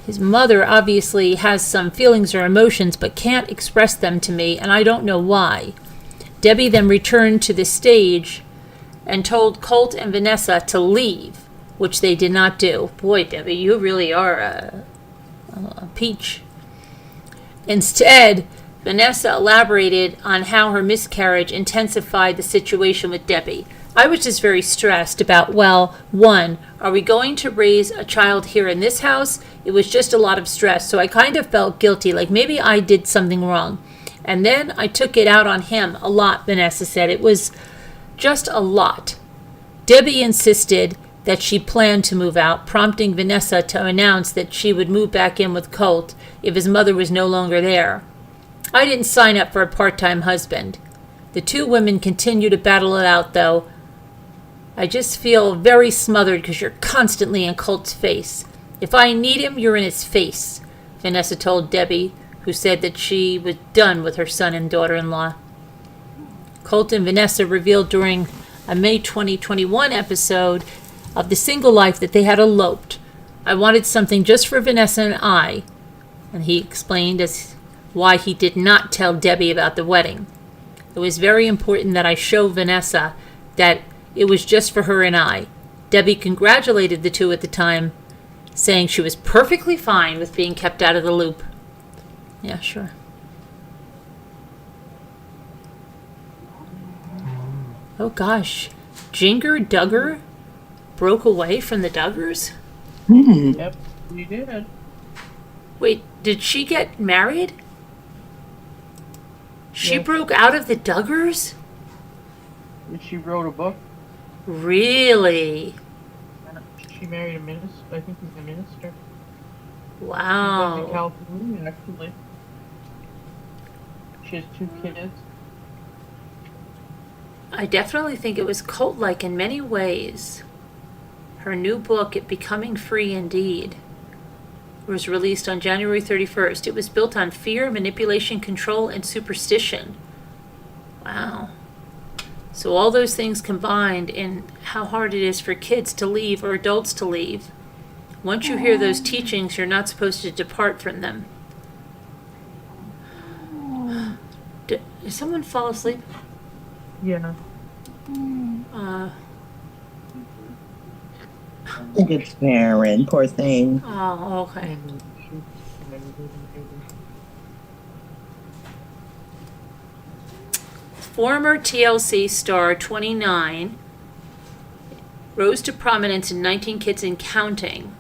his mother obviously has some feelings or emotions, but can't express them to me, and I don't know why. Debbie then returned to the stage and told Colt and Vanessa to leave, which they did not do. Boy, Debbie, you really are a peach. Instead, Vanessa elaborated on how her miscarriage intensified the situation with Debbie. I was just very stressed about, well, one, are we going to raise a child here in this house? It was just a lot of stress, so I kind of felt guilty, like maybe I did something wrong. And then I took it out on him a lot, Vanessa said. It was just a lot. Debbie insisted that she planned to move out, prompting Vanessa to announce that she would move back in with Colt if his mother was no longer there. I didn't sign up for a part-time husband. The two women continue to battle it out, though. I just feel very smothered because you're constantly in Colt's face. If I need him, you're in his face, Vanessa told Debbie, who said that she was done with her son and daughter-in-law. Colt and Vanessa revealed during a May 2021 episode of The Single Life that they had eloped. I wanted something just for Vanessa and I, and he explained as why he did not tell Debbie about the wedding. It was very important that I show Vanessa that it was just for her and I. Debbie congratulated the two at the time, saying she was perfectly fine with being kept out of the loop. Yeah, sure. Oh gosh. Duggar broke away from the Duggars? Yep, you did. Wait, did she get married? She Yes. broke out of the Duggars? And she wrote a book. Really? She married a minister. I think he's a minister. She lives in Wow. California, actually. She has 2 kids. I definitely think it was cult-like in many ways. Her new book, Becoming Free Indeed, was released on January 31st. It was built on fear, manipulation, control, and superstition. Wow. So all those things combined in how hard it is for kids to leave or adults to leave. Once you hear those teachings, you're not supposed to depart from them. Did someone fall asleep? Yeah. Uh, I think it's Karen, poor thing. oh, okay. Former TLC star 29 rose to prominence in 19 Kids and Counting,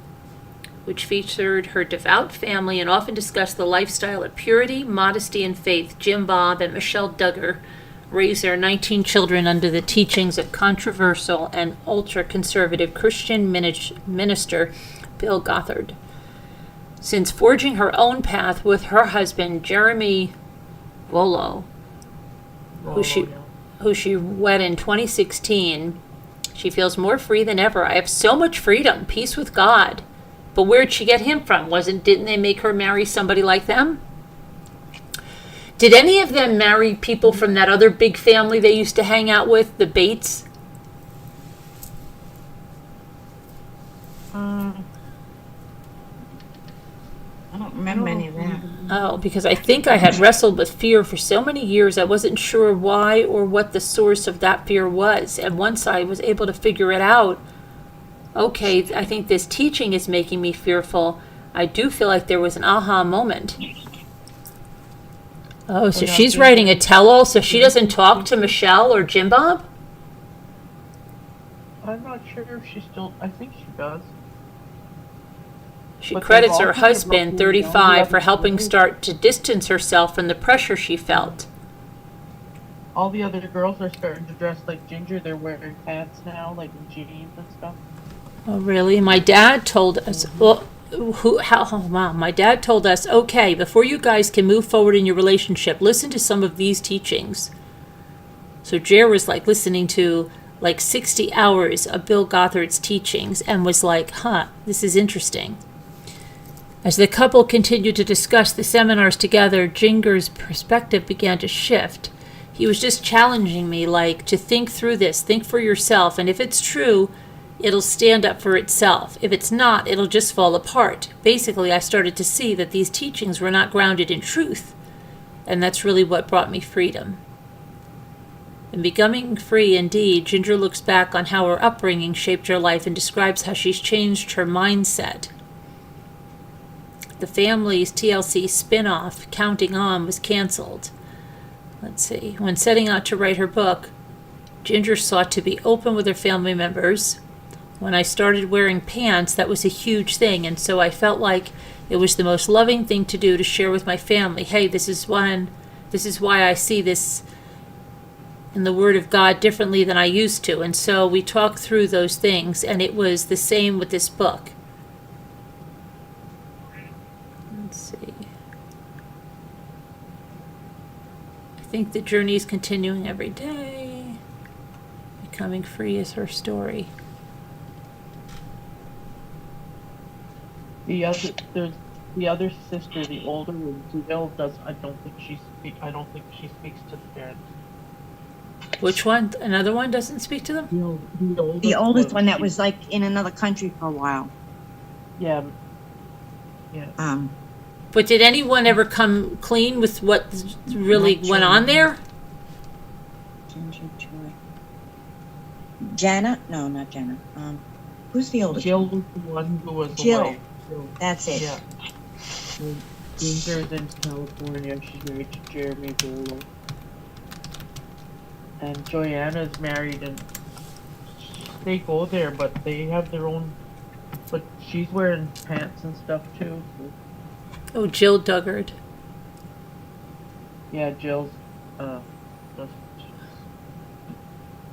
which featured her devout family and often discussed the lifestyle of purity, modesty, and faith. Jim Bob and Michelle Duggar raised their 19 children under the teachings of controversial and ultra-conservative Christian minister Bill Gothard. Since forging her own path with her husband, Jeremy Volo, who she wed in 2016, she feels more free than ever. I have so much freedom, peace with God. But where'd she get him from? Didn't they make her marry somebody like them? Did any of them marry people from that other big family they used to hang out with, the Bates? I don't remember any of that. Oh, because I think I had wrestled with fear for so many years, I wasn't sure why or what the source of that fear was. And once I was able to figure it out, okay, I think this teaching is making me fearful. I do feel like there was an aha moment. Oh, so she's writing a tell-all, so she doesn't talk to Michelle or Jim Bob? I'm not sure if she still. I think she does. She But credits they've her all husband, been looking 35, for down the helping other start to distance herself from the pressure she felt. All the other girls are starting to dress like Ginger. They're wearing pants now, like jeans and stuff. Oh, really? My dad told us. Well, my dad told us, okay, before you guys can move forward in your relationship, listen to some of these teachings. So Jer was like listening to like 60 hours of Bill Gothard's teachings and was like, this is interesting. As the couple continued to discuss the seminars together, Ginger's perspective began to shift. He was just challenging me, like, to think through this, think for yourself, and if it's true, it'll stand up for itself. If it's not, it'll just fall apart. Basically, I started to see that these teachings were not grounded in truth, and that's really what brought me freedom. In Becoming Free Indeed, Ginger looks back on how her upbringing shaped her life and describes how she's changed her mindset. The family's TLC spin-off, Counting On, was canceled. Let's see. When setting out to write her book, Ginger sought to be open with her family members. When I started wearing pants, that was a huge thing, and so I felt like it was the most loving thing to do to share with my family. Hey, this is why I see this in the Word of God differently than I used to. And so we talked through those things, and it was the same with this book. Let's see. I think the journey is continuing every day. Becoming Free is her story. The other sister, the older one, Jill, I don't think she speaks to the parents. Which one? Another one doesn't speak to them? The oldest one that was like in another country for a while. Yeah. But did anyone ever come clean with what really Not went sure. on there? Ginger Joy. Jana? No, not Jana. Who's the oldest? Jill was the one who was Jill. away. That's it. Yeah. And Ginger's in California. She's married to Jeremy Volo. And Joanna's married, and they go there, but they have their own. But she's wearing pants and stuff too. So. Oh, Jill Duggar. Yeah, Jill's.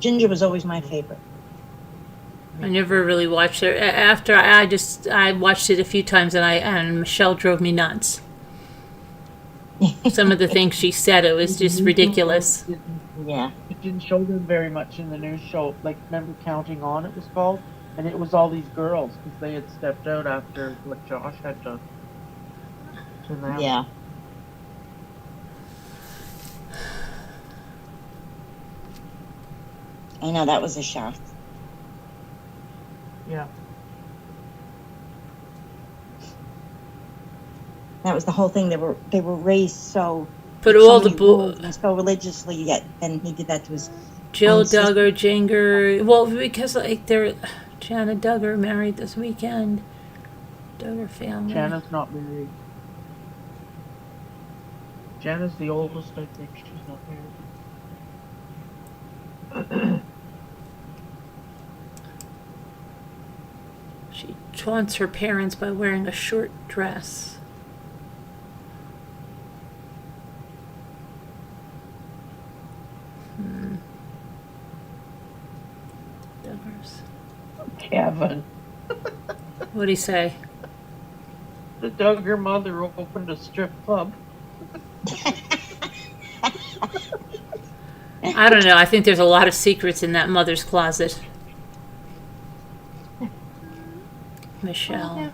Ginger was always my favorite. I never really watched it. After I watched it a few times, and Michelle drove me nuts. Some of the things she said, it was just ridiculous. Yeah. It didn't show them very much in the news show. Like, remember Counting On, it was called? And it was all these girls, because they had stepped out after what Josh had done to them. Yeah. I know, that was a shock. Yeah. That was the whole thing. They were raised so. But so all the many rules and so religiously, yet and he did that to his. Jill own sister. Duggar, Jinger. Well, because like they're Jana Duggar married this weekend. Duggar family. Jana's not married. Jana's the oldest, I think. She's not married. She taunts her parents by wearing a short dress. Duggars. Kevin. What'd he say? The Duggar mother opened a strip club. I don't know. I think there's a lot of secrets in that mother's closet. Michelle.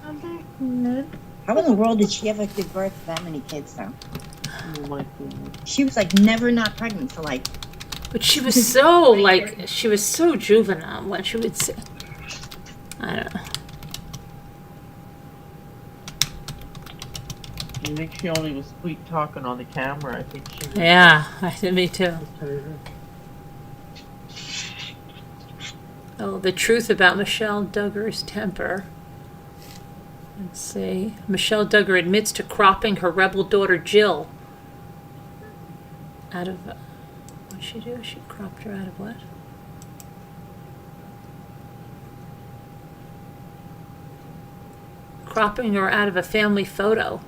How in the world did she ever give birth to that many kids, though? Oh my goodness. She was like never not pregnant for like. But she was so, like, she was so juvenile when she would say, I don't know. I think she only was sweet talking on the camera. I think she was. Yeah, me too. Oh, the truth about Michelle Duggar's temper. Let's see. Michelle Duggar admits to cropping her rebel daughter Jill. Out of... what'd she do? She cropped her out of what? Cropping her out of a family photo.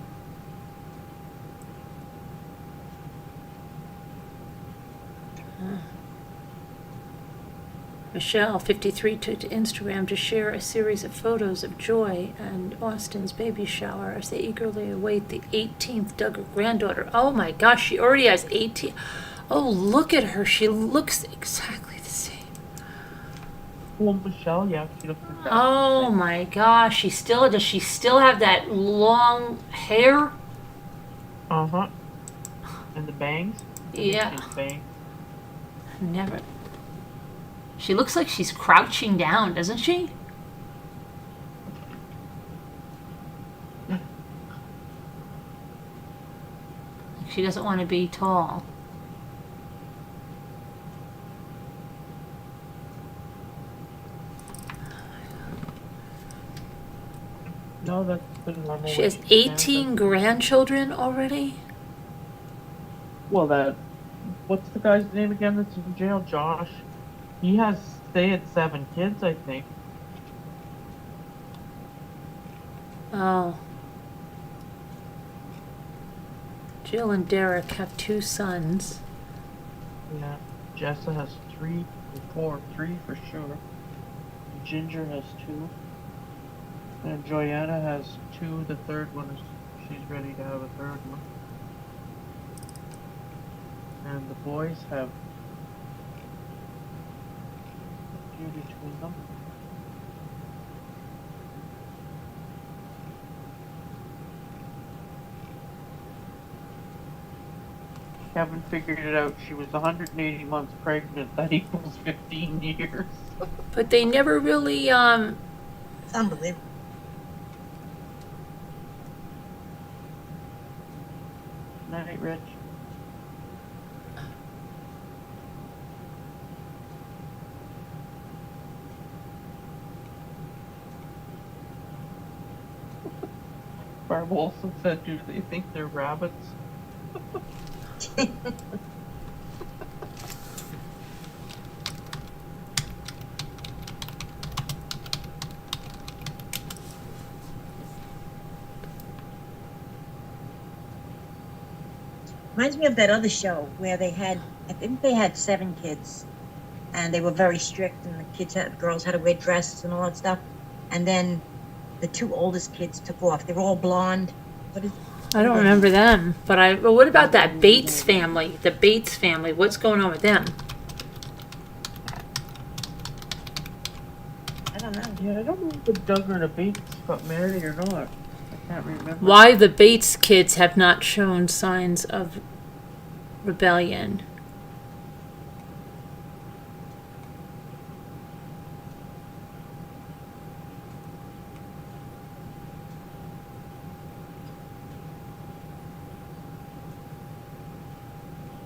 Michelle, 53, took to Instagram to share a series of photos of Joy and Austin's baby shower as they eagerly await the 18th Duggar granddaughter. Oh my gosh, she already has 18. Oh, look at her. She looks exactly the same. Well, Michelle, yeah, she looks exactly Oh the same. my gosh, does she still have that long hair? Uh-huh. And the bangs? Yeah. She's bangs. Never. She looks like she's crouching down, doesn't she? She doesn't want to be tall. No, that's the normal She way has stand 18 up. grandchildren already? Well, what's the guy's name again that's in jail? Josh. They had 7 kids, I think. Oh. Jill and Derek have 2 sons. Yeah. Jessa has 3 or 3 for sure. Ginger has 2. And Joanna has 2. The third one is, she's ready to have a third one. And the boys have a few between them. Kevin figured it out. She was 180 months pregnant. That equals 15 years. But they never really, It's unbelievable. Night, Rich. Barb Olson said, do they think they're rabbits? Reminds me of that other show where I think they had 7 kids, and they were very strict, and the girls had to wear dresses and all that stuff. And then the 2 oldest kids took off. They were all blonde. I don't remember them, but what about that Bates family? The Bates family, what's going on with them? I don't know. Yeah, I don't know if the Duggar and the Bates got married or not. I can't remember. Why the Bates kids have not shown signs of rebellion.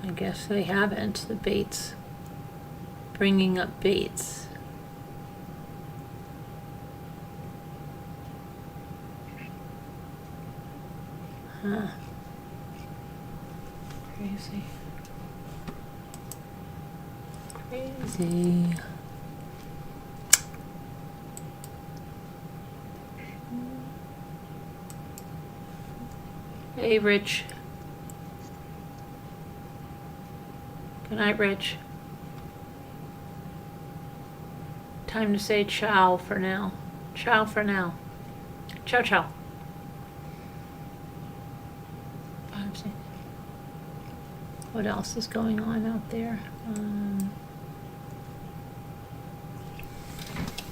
I guess they haven't, the Bates. Bringing up Bates. Huh. Crazy. Crazy. Hey, Rich. Good night, Rich. Time to say ciao for now. Ciao for now. Ciao, ciao. What else is going on out there?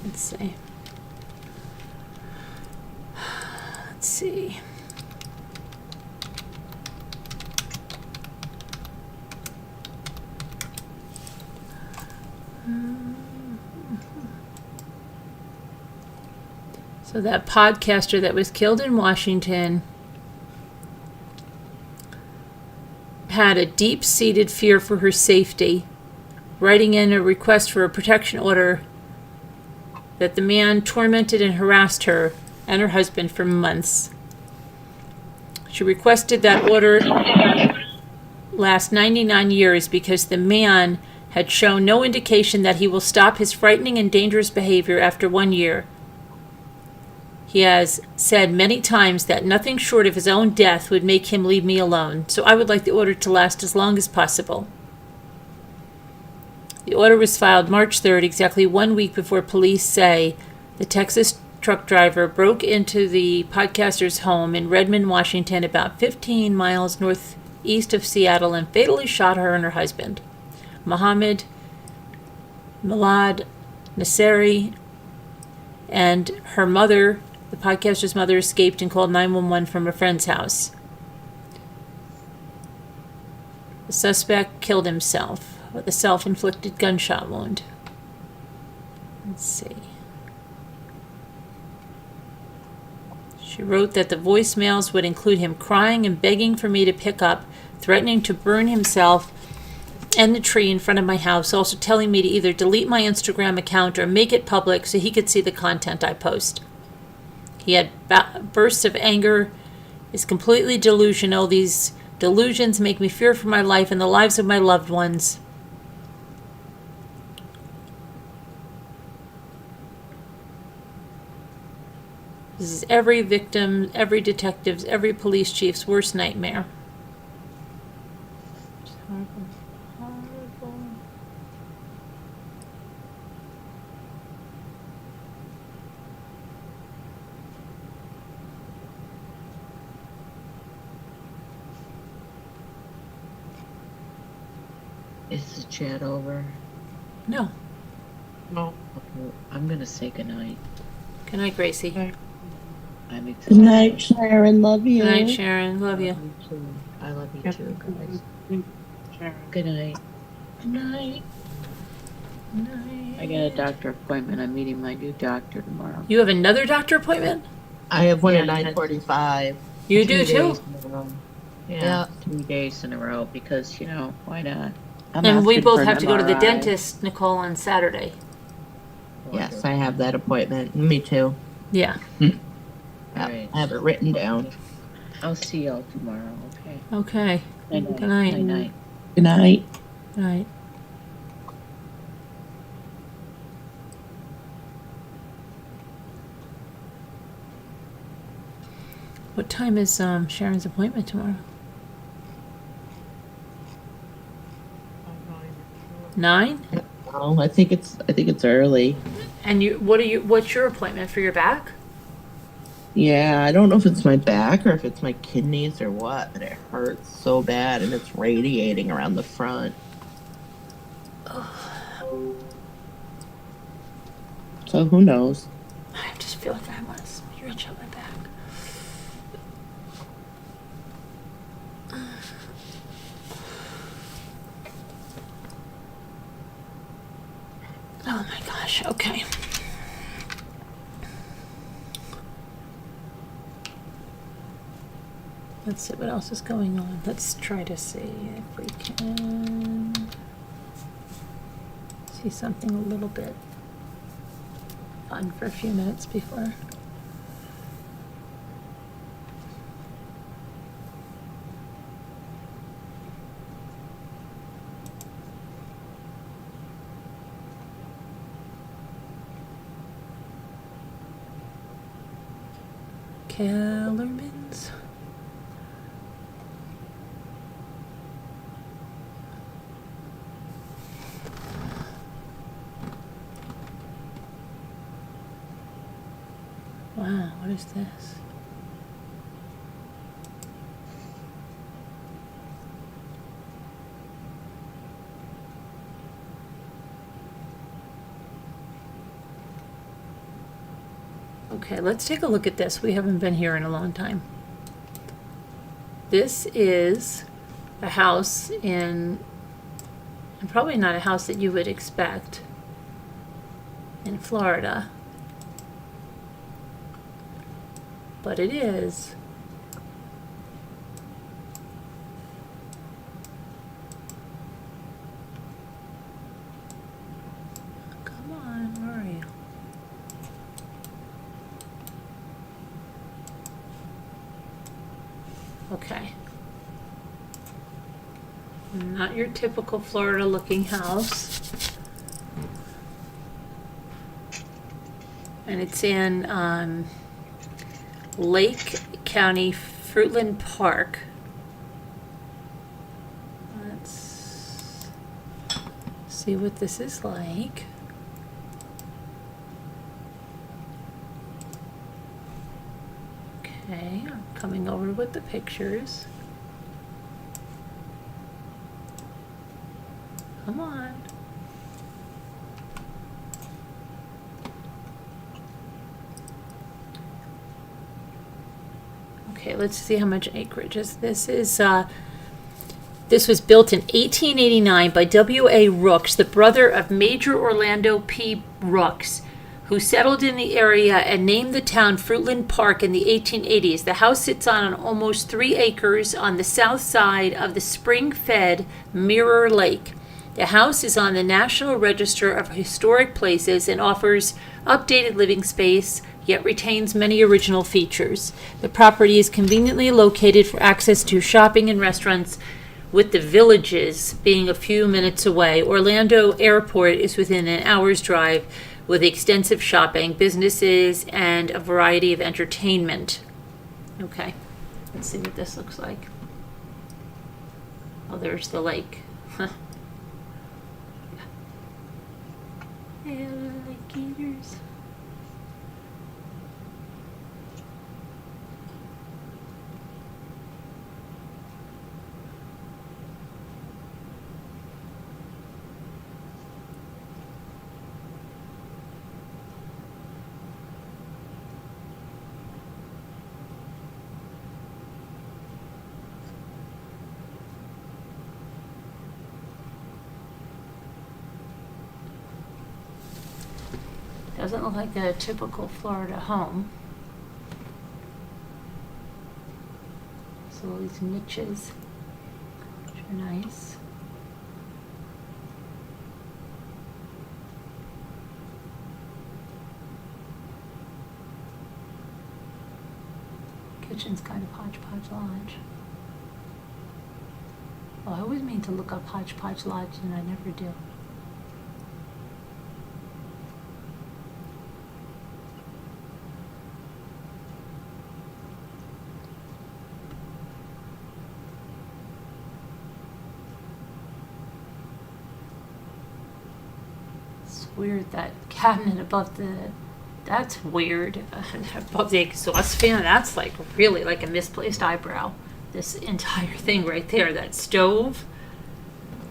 Let's see. Let's see. So that podcaster that was killed in Washington had a deep-seated fear for her safety, writing in a request for a protection order that the man tormented and harassed her and her husband for months. She requested that order last 99 years because the man had shown no indication that he will stop his frightening and dangerous behavior after 1 year. He has said many times that nothing short of his own death would make him leave me alone, so I would like the order to last as long as possible. The order was filed March 3rd, exactly 1 week before police say the Texas truck driver broke into the podcaster's home in Redmond, Washington, about 15 miles northeast of Seattle, and fatally shot her and her husband. Mohammed Milad Nasseri and her mother, the podcaster's mother, escaped and called 911 from a friend's house. The suspect killed himself with a self-inflicted gunshot wound. Let's see. She wrote that the voicemails would include him crying and begging for me to pick up, threatening to burn himself and the tree in front of my house, also telling me to either delete my Instagram account or make it public so he could see the content I post. He had bursts of anger, is completely delusional. These delusions make me fear for my life and the lives of my loved ones. This is every victim, every detective's, every police chief's worst nightmare. It's horrible. Horrible. Is the chat over? No. No. Okay, I'm gonna say goodnight. Good night, Gracie. Okay. I'm Good exhausted. night, Sharon. Love you. Good night, Sharon. Love you. Too. I love you Yep. too, guys. Sharon. Good night. Good night. I got a doctor appointment. I'm meeting my new doctor tomorrow. You have another doctor appointment? I have one Yeah, at I had- 9:45. You do 2 too? days in a row. Yeah, Yeah. 3 days in a row because, why not? I'm And we asking both for have an to go to the MRI. dentist, Nicole, on Saturday. Yes, I have that appointment. Me too. Yeah. Yep, Alright. I have it written down. I'll see y'all tomorrow, okay? Okay. Night-night. Good night. Night-night. Good night. Good night. What time is Sharon's appointment tomorrow? 9? Oh, I think it's early. And what's your appointment for your back? Yeah, I don't know if it's my back or if it's my kidneys or what, but it hurts so bad and it's radiating around the front. So who knows? I just feel like I want to stretch out my back. Oh my gosh, okay. Let's see what else is going on. Let's try to see if we can see something a little bit fun for a few minutes before. Kellerman's. Wow, what is this? Okay, let's take a look at this. We haven't been here in a long time. This is a house and probably not a house that you would expect in Florida. But it is. Come on, where are you? Okay. Not your typical Florida looking house. And it's in Lake County, Fruitland Park. Let's see what this is like. Okay, I'm coming over with the pictures. Come on. Okay, let's see how much acreage is. This was built in 1889 by W.A. Rooks, the brother of Major Orlando P. Rooks, who settled in the area and named the town Fruitland Park in the 1880s. The house sits on almost 3 acres on the south side of the spring-fed Mirror Lake. The house is on the National Register of Historic Places and offers updated living space, yet retains many original features. The property is conveniently located for access to shopping and restaurants, with the Villages being a few minutes away. Orlando Airport is within an hour's drive, with extensive shopping, businesses, and a variety of entertainment. Okay, let's see what this looks like. Oh, there's the lake. Huh. Alligators. Doesn't look like a typical Florida home. So all these niches, which are nice. Kitchen's kind of Hodgepodge Lodge. Oh, I always mean to look up Hodgepodge Lodge and I never do. weird, that cabinet above the, that's weird. Above the exhaust fan, that's like really like a misplaced eyebrow. This entire thing right there, that stove.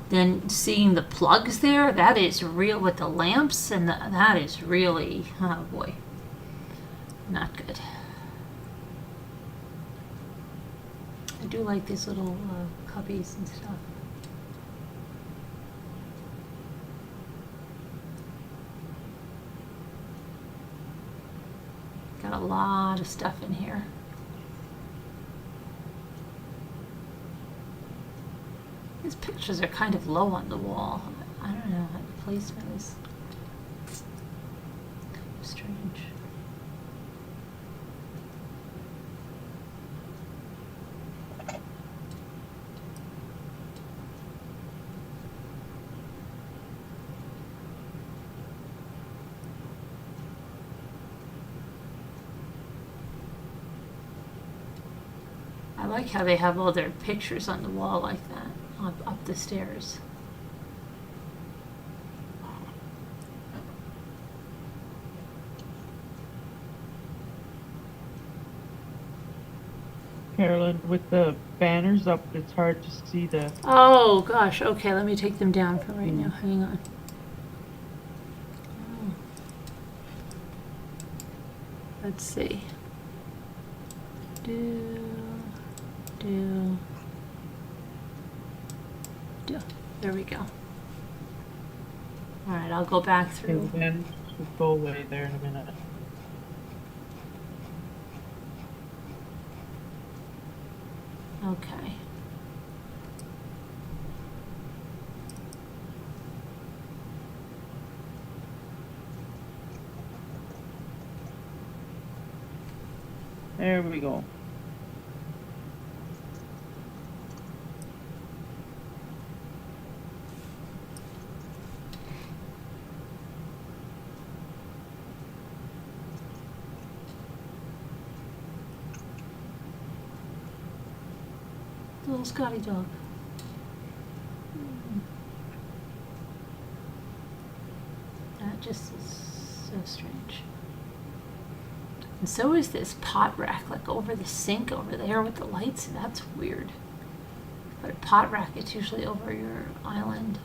Then seeing the plugs there, that is real with the lamps, and that is really, oh boy, not good. I do like these little cubbies and stuff. Got a lot of stuff in here. These pictures are kind of low on the wall. I don't know how the placement is strange. I like how they have all their pictures on the wall like that, up the stairs. Carolyn, with the banners up, it's hard to see the. Oh gosh, okay, let me take them down for right now. Hang on. Oh. Let's see. There we go. All right, I'll go back through. The banners will go away there in a minute. Okay. There we go. Little Scotty dog. That just is so strange. And so is this pot rack, like over the sink over there with the lights. That's weird. But a pot rack, it's usually over your island.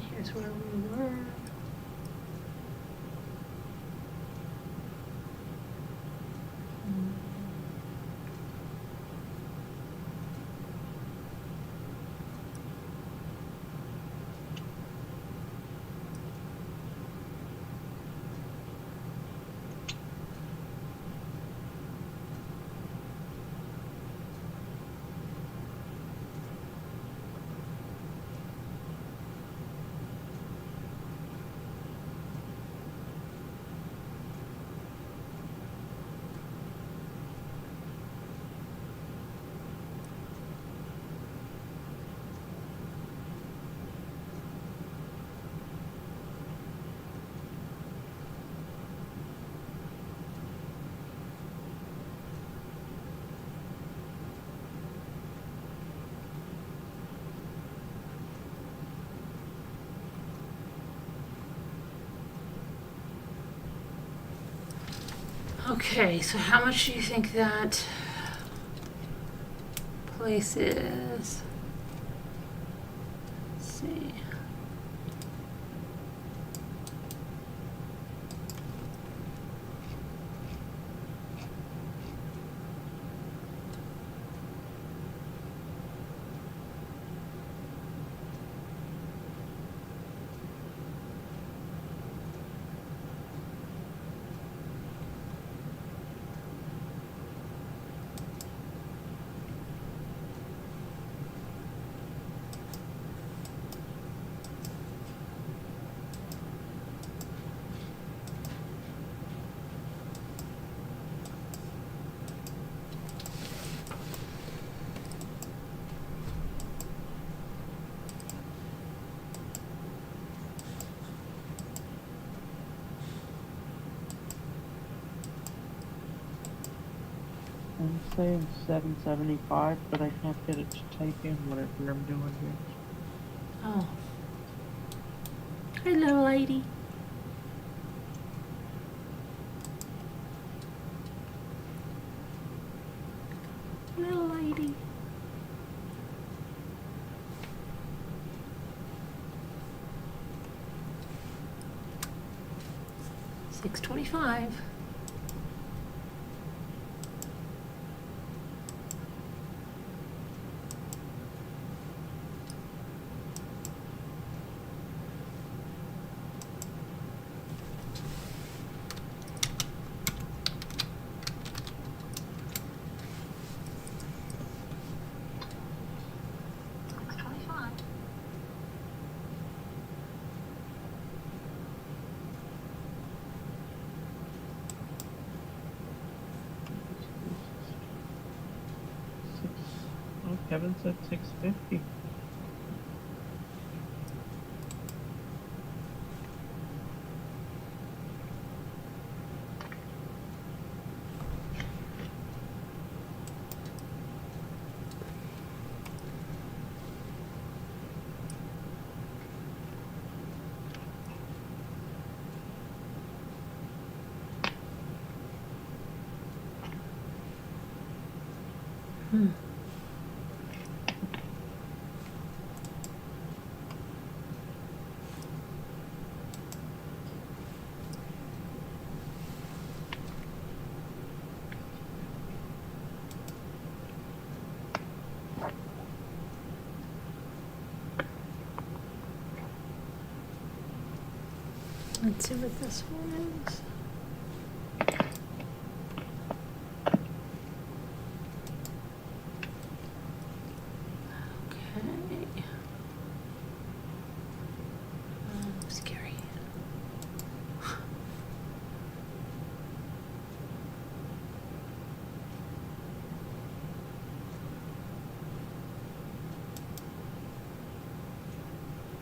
Here's where we were. Okay, so how much do you think that place is? Let's see. I'm saying 775, but I can't get it to type in whatever I'm doing here. Oh. Hello, lady. Little lady. $6.25. Oh, Kevin said 650. Let's see what this one is. Okay. Scary.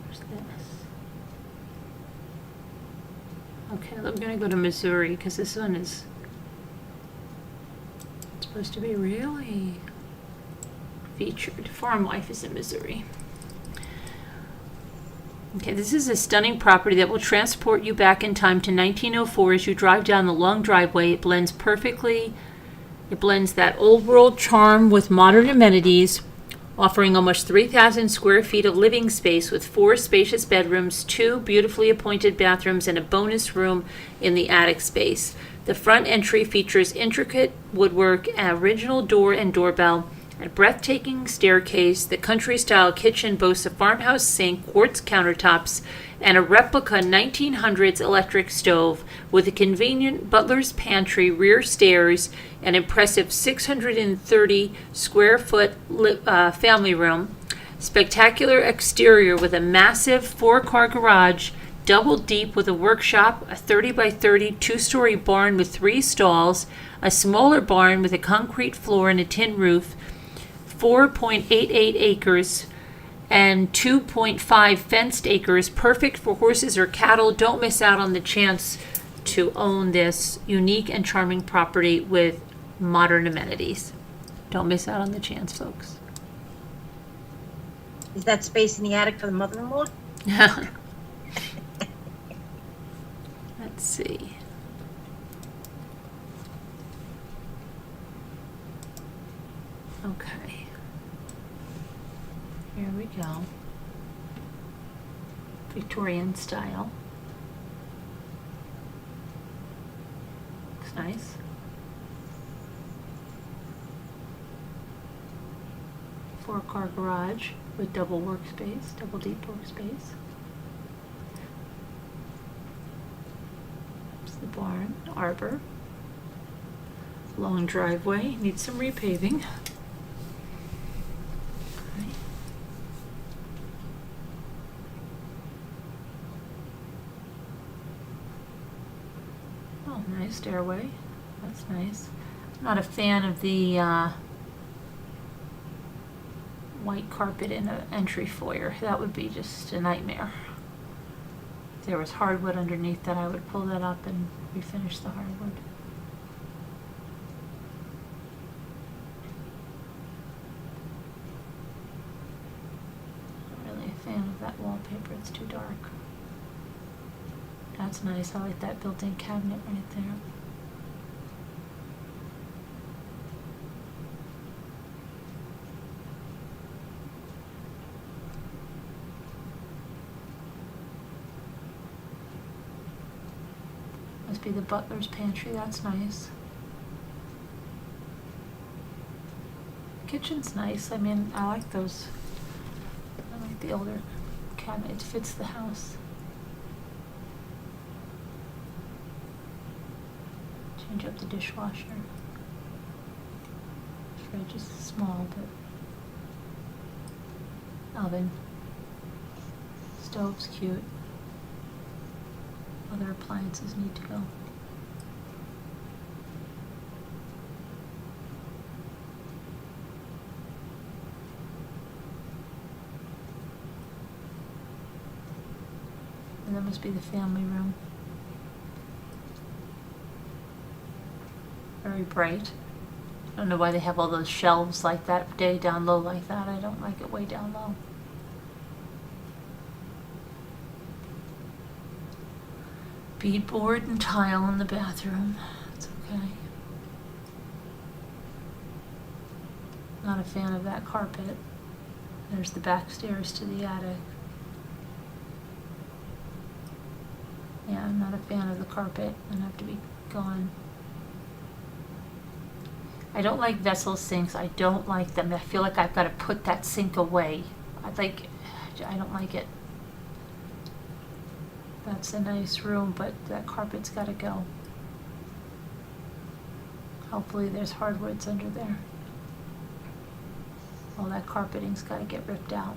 Where's this? Okay, I'm gonna go to Missouri because this one is supposed to be really featured. Farm life is in Missouri. Okay, this is a stunning property that will transport you back in time to 1904 as you drive down the long driveway. It blends perfectly. It blends that old world charm with modern amenities, offering almost 3,000 square feet of living space with 4 spacious bedrooms, 2 beautifully appointed bathrooms, and a bonus room in the attic space. The front entry features intricate woodwork, an original door and doorbell, a breathtaking staircase. The country-style kitchen boasts a farmhouse sink, quartz countertops, and a replica 1900s electric stove with a convenient butler's pantry, rear stairs, an impressive 630 square foot family room, spectacular exterior with a massive 4-car garage, double deep with a workshop, a 30 by 30 2-story barn with 3 stalls, a smaller barn with a concrete floor and a tin roof, 4.88 acres, and 2.5 fenced acres, perfect for horses or cattle. Don't miss out on the chance to own this unique and charming property with modern amenities. Don't miss out on the chance, folks. Is that space in the attic for the mother-in-law? Let's see. Okay. Here we go. Victorian style. Looks nice. Four-car garage with double workspace, double deep workspace. There's the barn, arbor. Long driveway, needs some repaving. Oh, nice stairway. That's nice. I'm not a fan of the white carpet in an entry foyer. That would be just a nightmare. If there was hardwood underneath that, I would pull that up and refinish the hardwood. wallpaper, it's too dark. That's nice, I like that built-in cabinet right there. Must be the butler's pantry, that's nice. Kitchen's nice, I mean, I like those. I like the older cabinet, it fits the house. Change up the dishwasher. Fridge is small, but oven. Stove's cute. Other appliances need to go. And that must be the family room. Very bright. I don't know why they have all those shelves like that, way down low like that. I don't like it way down low. Beadboard and tile in the bathroom. It's okay. Not a fan of that carpet. There's the back stairs to the attic. Yeah, I'm not a fan of the carpet. I'd have to be gone. I don't like vessel sinks. I don't like them. I feel like I've got to put that sink away. I don't like it. That's a nice room, but that carpet's got to go. Hopefully there's hardwoods under there. All that carpeting's got to get ripped out.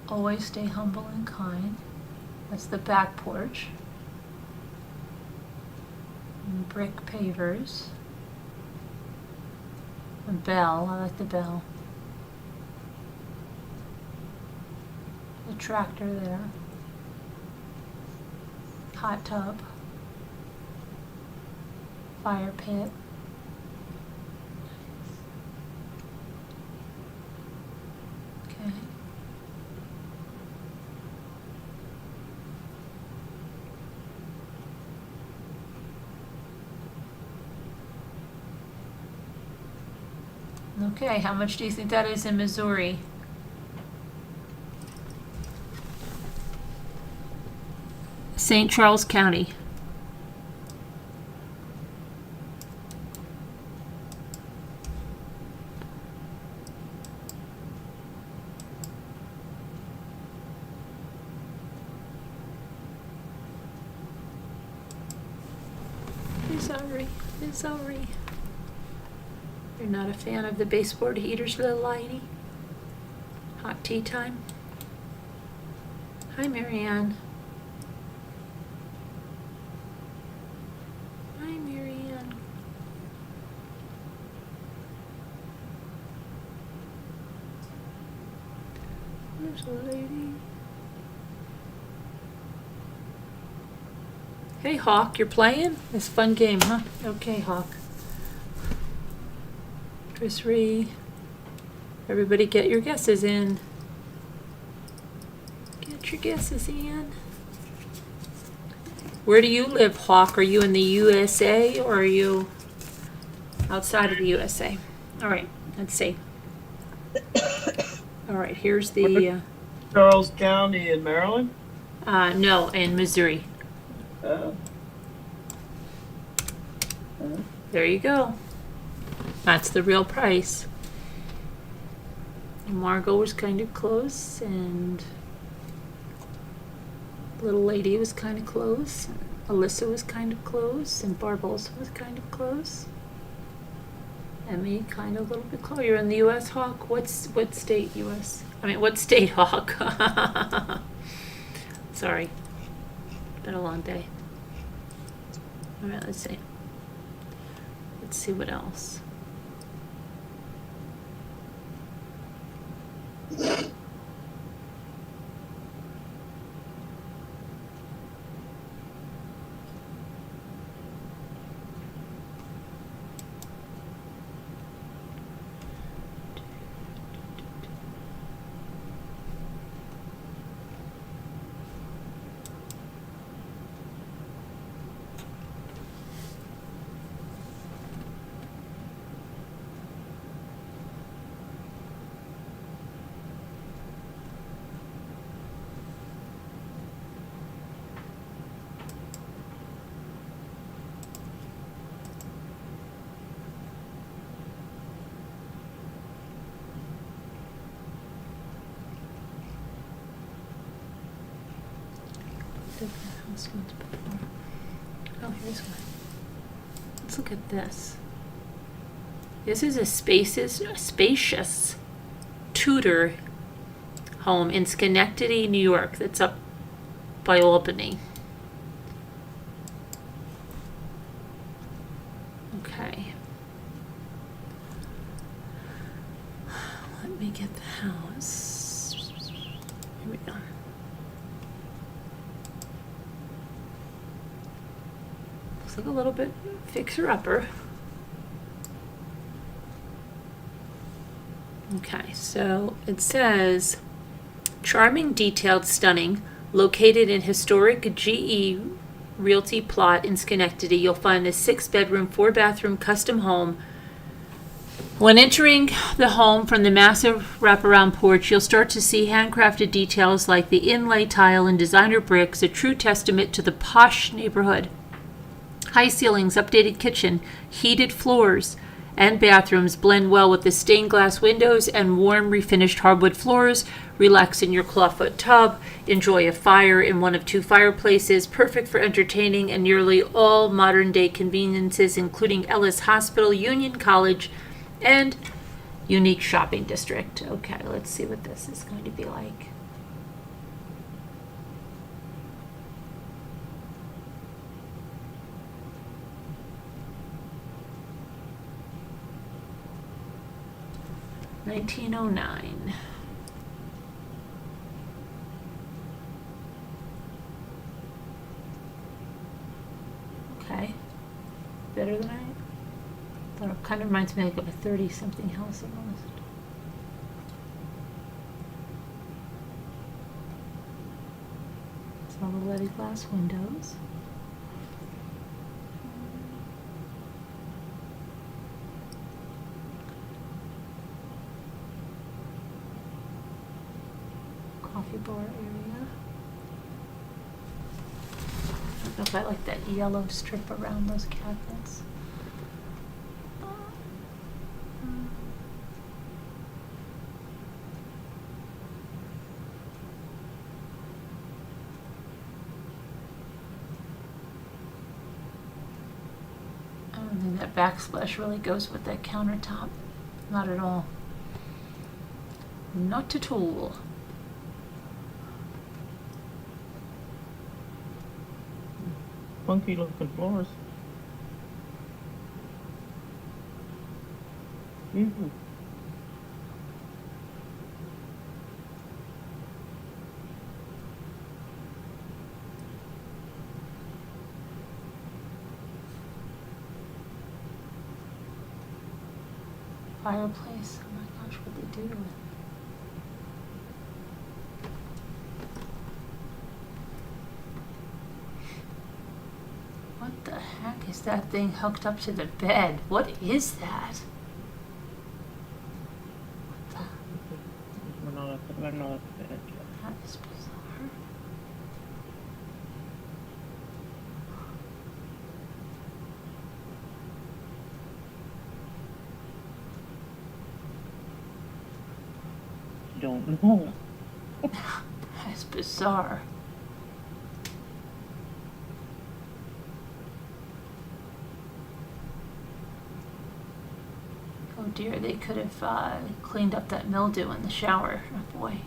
Always stay humble and kind. That's the back porch. And brick pavers. A bell, I like the bell. The tractor there. Hot tub. Fire pit. Okay. Okay, how much do you think that is in Missouri? St. Charles County. Missouri. You're not a fan of the baseboard heaters, little lady? Hot tea time? Hi, Marianne. Hi, Marianne. There's a lady. Hey, Hawk, you're playing? It's a fun game, huh? Okay, Hawk. Chris Ree. Everybody get your guesses in. Get your guesses in. Where do you live, Hawk? Are you in the USA or are you outside of the USA? All right, let's see. All right, here's the... Charles County in Maryland? No, in Missouri. There you go. That's the real price. And Margot was kind of close, and Little Lady was kind of close. Alyssa was kind of close, and Barb also was kind of close. Emmy kind of a little bit close. You're in the U.S., Hawk? What state U.S.? I mean, what state, Hawk? Sorry. Been a long day. All right, let's see. Let's see what else. did the house once before. Oh, here's one. Let's look at this. This is a spacious Tudor home in Schenectady, New York. That's up by Albany. Okay. Let me get the house. Here we go. Looks like a little bit fixer-upper. Okay, so it says, charming, detailed, stunning, located in historic GE Realty plot in Schenectady, you'll find this 6-bedroom, 4-bathroom custom home. When entering the home from the massive wraparound porch, you'll start to see handcrafted details like the inlay tile and designer bricks, a true testament to the posh neighborhood. High ceilings, updated kitchen, heated floors, and bathrooms blend well with the stained glass windows and warm refinished hardwood floors. Relax in your clawfoot tub. Enjoy a fire in one of 2 fireplaces. Perfect for entertaining and nearly all modern day conveniences, including Ellis Hospital, Union College, and unique shopping district. Okay, let's see what this is going to be like. $1909. Okay. Better than I thought. It kind of reminds me like of a 30-something house almost. It's all the leaded glass windows. Coffee bar area. I don't know if I like that yellow strip around those cabinets. I don't think that backsplash really goes with that countertop. Not at all. Not at all. Funky looking floors. Mm-hmm. Fireplace. Oh my gosh, what they do to it. What the heck is that thing hooked up to the bed? What is that? What the? We're not at the bed yet. That is bizarre. You don't know. That's bizarre. Oh dear, they could have cleaned up that mildew in the shower. Oh boy.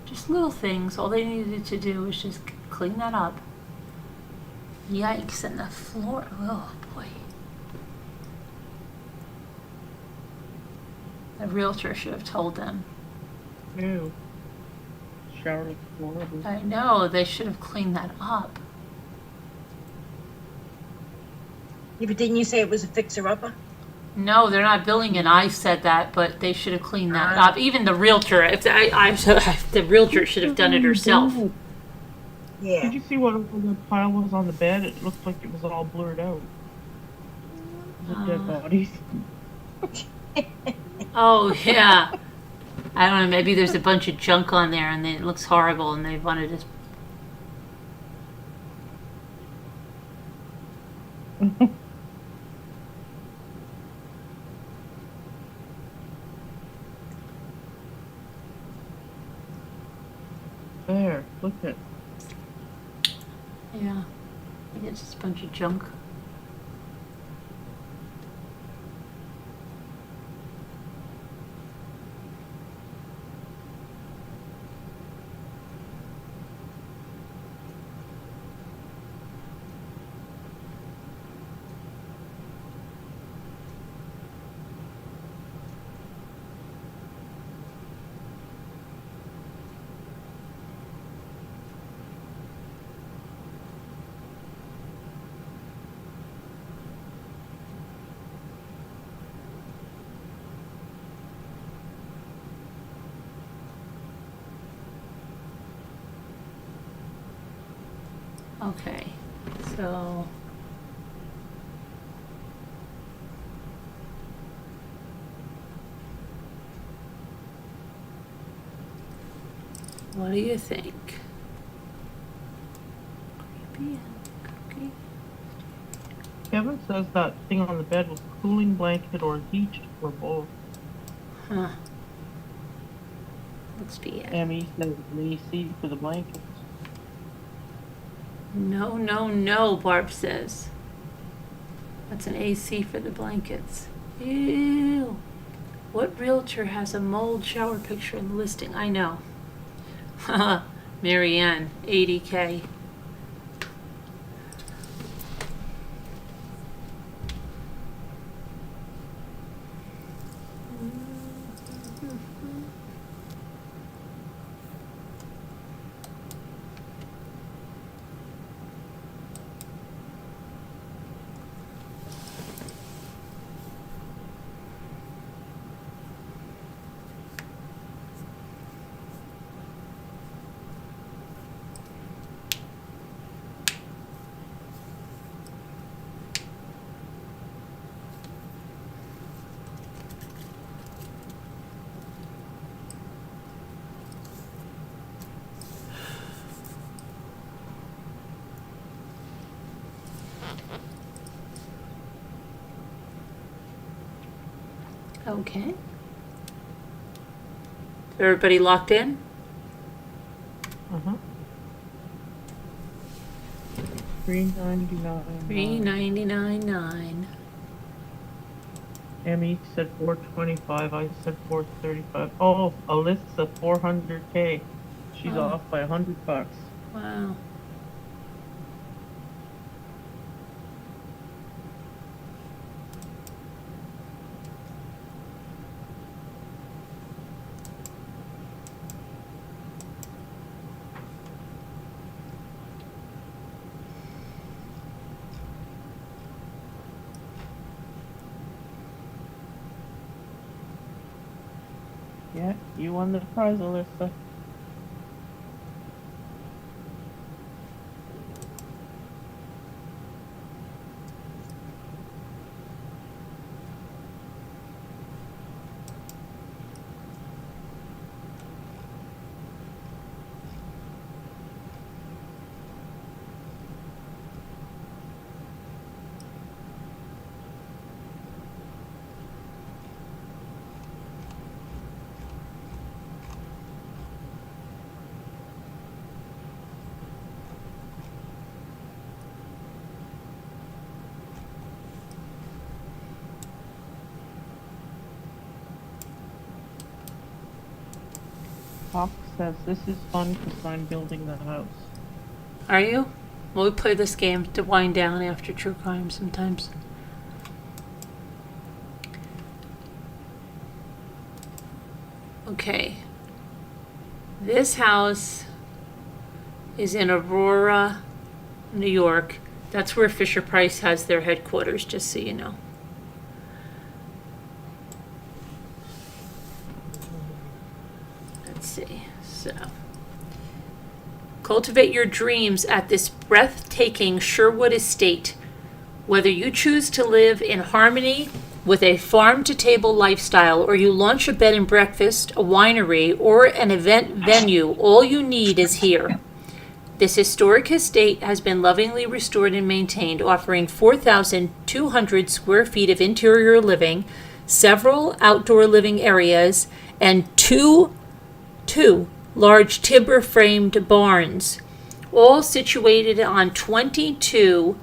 Just little things. All they needed to do was just clean that up. Yikes, and the floor. Oh boy. The realtor should have told them. Ew. Shower looks horrible. I know, they should have cleaned that up. Yeah, but didn't you say it was a fixer-upper? No, they're not billing it. I said that, but they should have cleaned that up. Even the realtor, if the realtor should have done it herself. Yeah. Did you see what the pile was on the bed? It looked like it was all blurred out. The dead bodies. Oh, yeah. I don't know, maybe there's a bunch of junk on there and it looks horrible and they wanted to... There, look at. Yeah. I think it's just a bunch of junk. Okay, so what do you think? Creepy and cookie. Kevin says that thing on the bed was cooling blanket or heat or both. Huh. Must be it. Emmy says an AC for the blankets. No, no, no, Barb says. That's an AC for the blankets. Ew. What realtor has a mold shower picture in the listing? I know. Haha. Marianne, 80K. Okay. Everybody locked in? Uh-huh. $399. $399.9. Emmy said 425. I said 435. Oh, Alyssa 400K. She's Oh. off by $100. Wow. Yeah, you won the prize, Alyssa. Hawk says this is fun because I'm building the house. Are you? Well, we play this game to wind down after true crime sometimes. Okay. This house is in Aurora, New York. That's where Fisher Price has their headquarters, just so you know. Let's see. So, cultivate your dreams at this breathtaking Sherwood estate. Whether you choose to live in harmony with a farm-to-table lifestyle, or you launch a bed and breakfast, a winery, or an event venue, all you need is here. This historic estate has been lovingly restored and maintained, offering 4,200 square feet of interior living, several outdoor living areas, and two large timber-framed barns. all situated on 22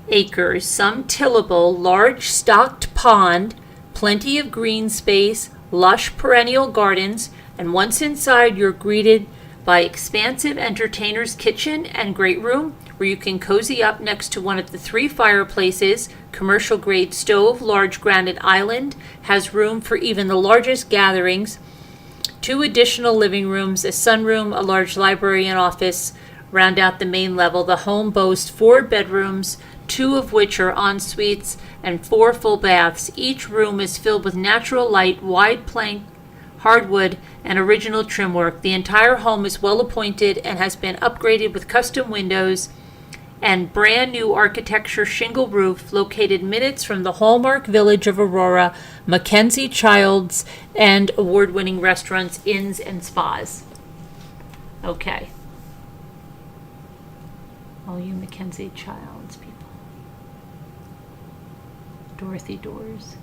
acres, some tillable, large stocked pond, plenty of green space, lush perennial gardens, and once inside you're greeted by expansive entertainer's kitchen and great room where you can cozy up next to one of the 3 fireplaces, commercial grade stove, large granite island, has room for even the largest gatherings, 2 additional living rooms, a sunroom, a large library and office round out the main level. The home boasts 4 bedrooms, 2 of which are en suites, and 4 full baths. Each room is filled with natural light, wide plank, hardwood, and original trim work. The entire home is well appointed and has been upgraded with custom windows and brand new architecture shingle roof, located minutes from the hallmark village of Aurora, Mackenzie Childs, and award-winning restaurants, inns, and spas. Okay. All you Mackenzie Childs people. Dorothy Doors.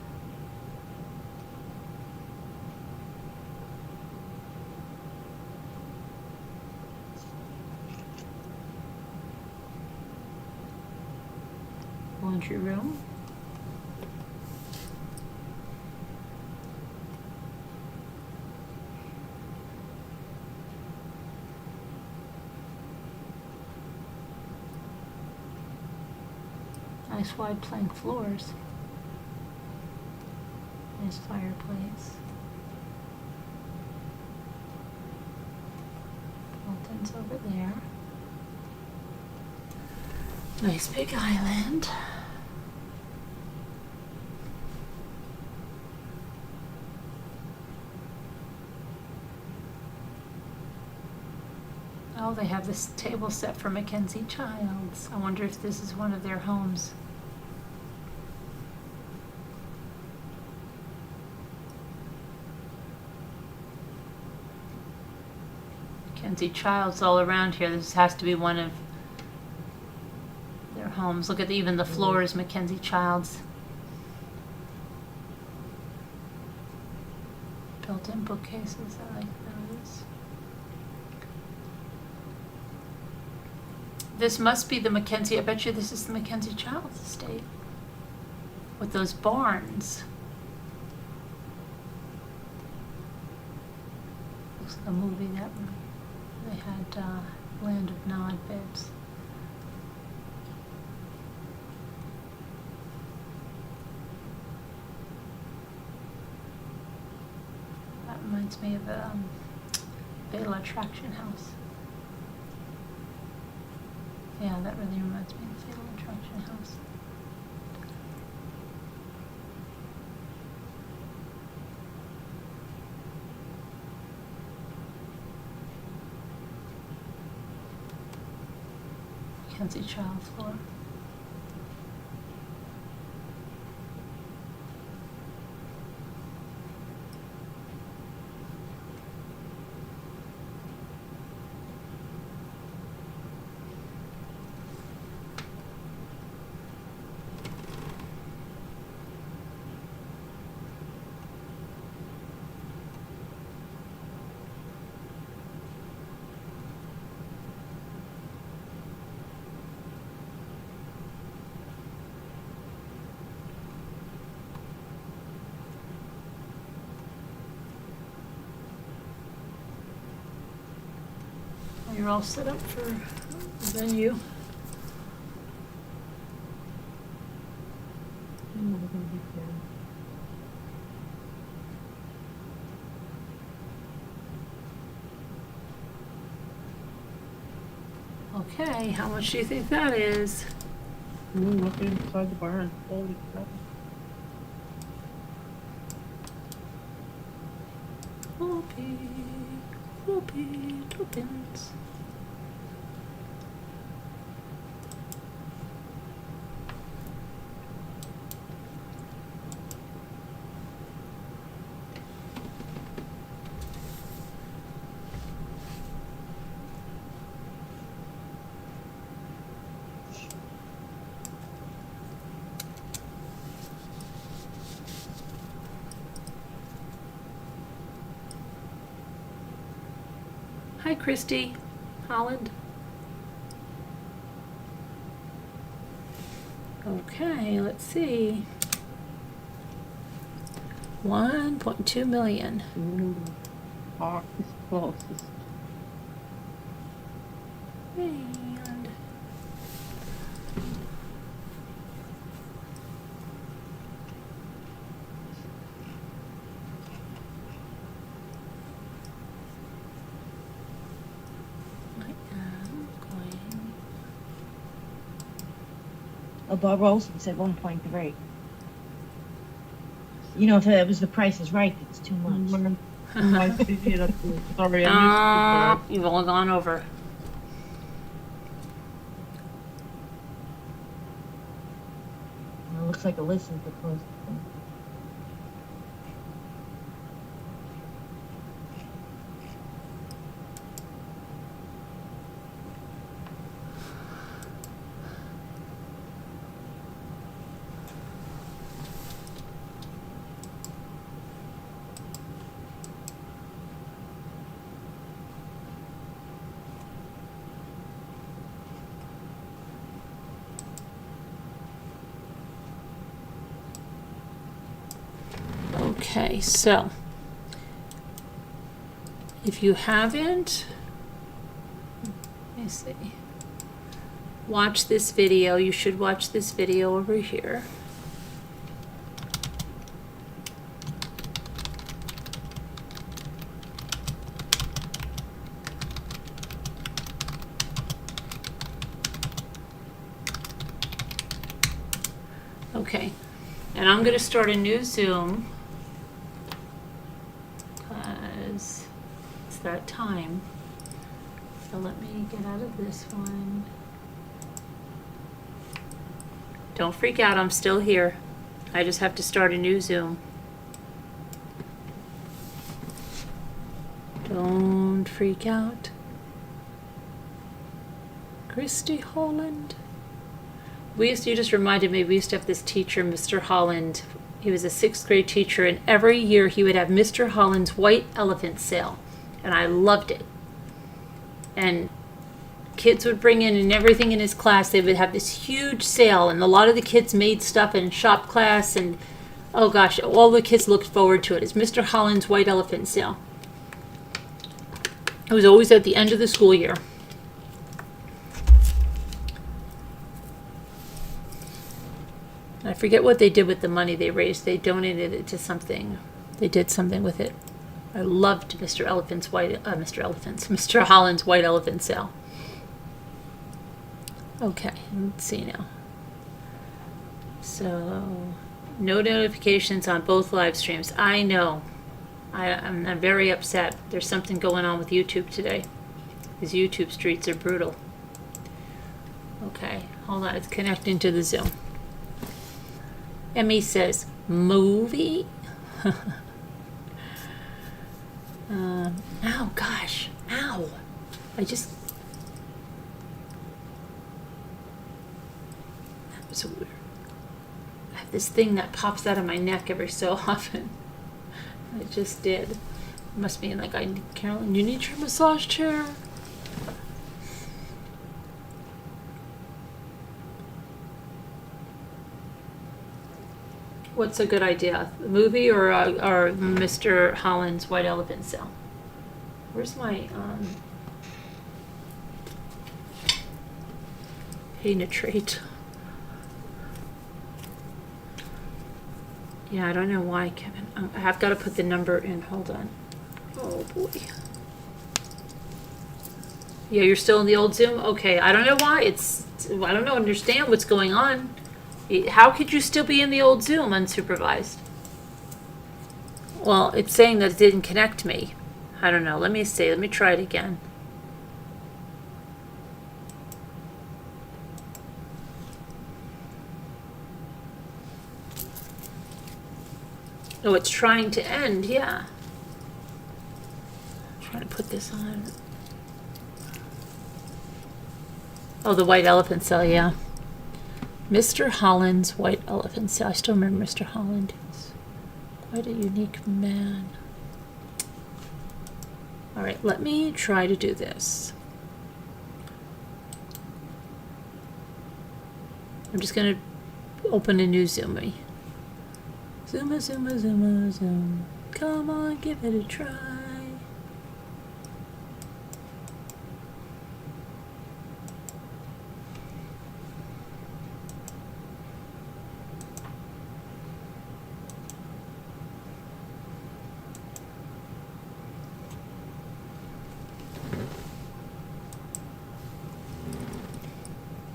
Laundry room. Nice wide plank floors. Nice fireplace. Built-ins over there. Nice big island. Oh, they have this table set for Mackenzie Childs. I wonder if this is one of their homes. Mackenzie Childs all around here. This has to be one of their homes. Look at even the floor is Mackenzie Childs. Built-in bookcases. I like those. This must be the Mackenzie. I bet you this is the Mackenzie Childs estate with those barns. Looks like a movie that they had, Land of Nod Beds. That reminds me of a Bela Attraction House. Yeah, that really reminds me of the Fatal Attraction House. Mackenzie Childs floor. You're all set up for the venue. Okay, how much do you think that is? Ooh, look inside the barn. Holy crap. Whoopee, tokens. Hi, Christy. Holland. Okay, let's see. 1.2 million. Hawk is closest. And I am going. Oh, Bob Olson said 1.3. You know, if it was The Price is Right, it's too much. I see it up there. Sorry, I missed You've all gone over. It looks like Alyssa's the closest one. Okay, so if you haven't, let me see, watch this video. You should watch this video over here. Okay, and I'm going to start a new Zoom because it's that time. So let me get out of this one. Don't freak out, I'm still here. I just have to start a new Zoom. Don't freak out. Christy Holland. You just reminded me, we used to have this teacher, Mr. Holland. He was a 6th grade teacher, and every year he would have Mr. Holland's White Elephant sale. And I loved it. And kids would bring in and everything in his class. They would have this huge sale, and a lot of the kids made stuff in shop class, and oh gosh, all the kids looked forward to it. It's Mr. Holland's White Elephant sale. It was always at the end of the school year. I forget what they did with the money they raised. They donated it to something. They did something with it. I loved Mr. Holland's White Elephant sale. Okay, let's see now. So, no notifications on both live streams. I know. I'm very upset. There's something going on with YouTube today. These YouTube streets are brutal. Okay, hold on. It's connecting to the Zoom. Emmy says, movie? Ow, gosh. Ow. That was weird. I have this thing that pops out of my neck every so often. It just did. It must be like, Carolyn, you need your massage chair. What's a good idea? The movie or Mr. Holland's White Elephant sale? Where's my penetrate? Yeah, I don't know why, Kevin. I have got to put the number in. Hold on. Oh boy. Yeah, you're still in the old Zoom? Okay, I don't know why. I don't understand what's going on. How could you still be in the old Zoom unsupervised? Well, it's saying that it didn't connect me. I don't know. Let me see. Let me try it again. Oh, it's trying to end. Yeah. I'm trying to put this on. Oh, the White Elephant sale, yeah. Mr. Holland's White Elephant sale. I still remember Mr. Holland. He's quite a unique man. All right, let me try to do this. I'm just going to open a new Zoom. Zooma, zooma, zooma, zoom. Come on, give it a try.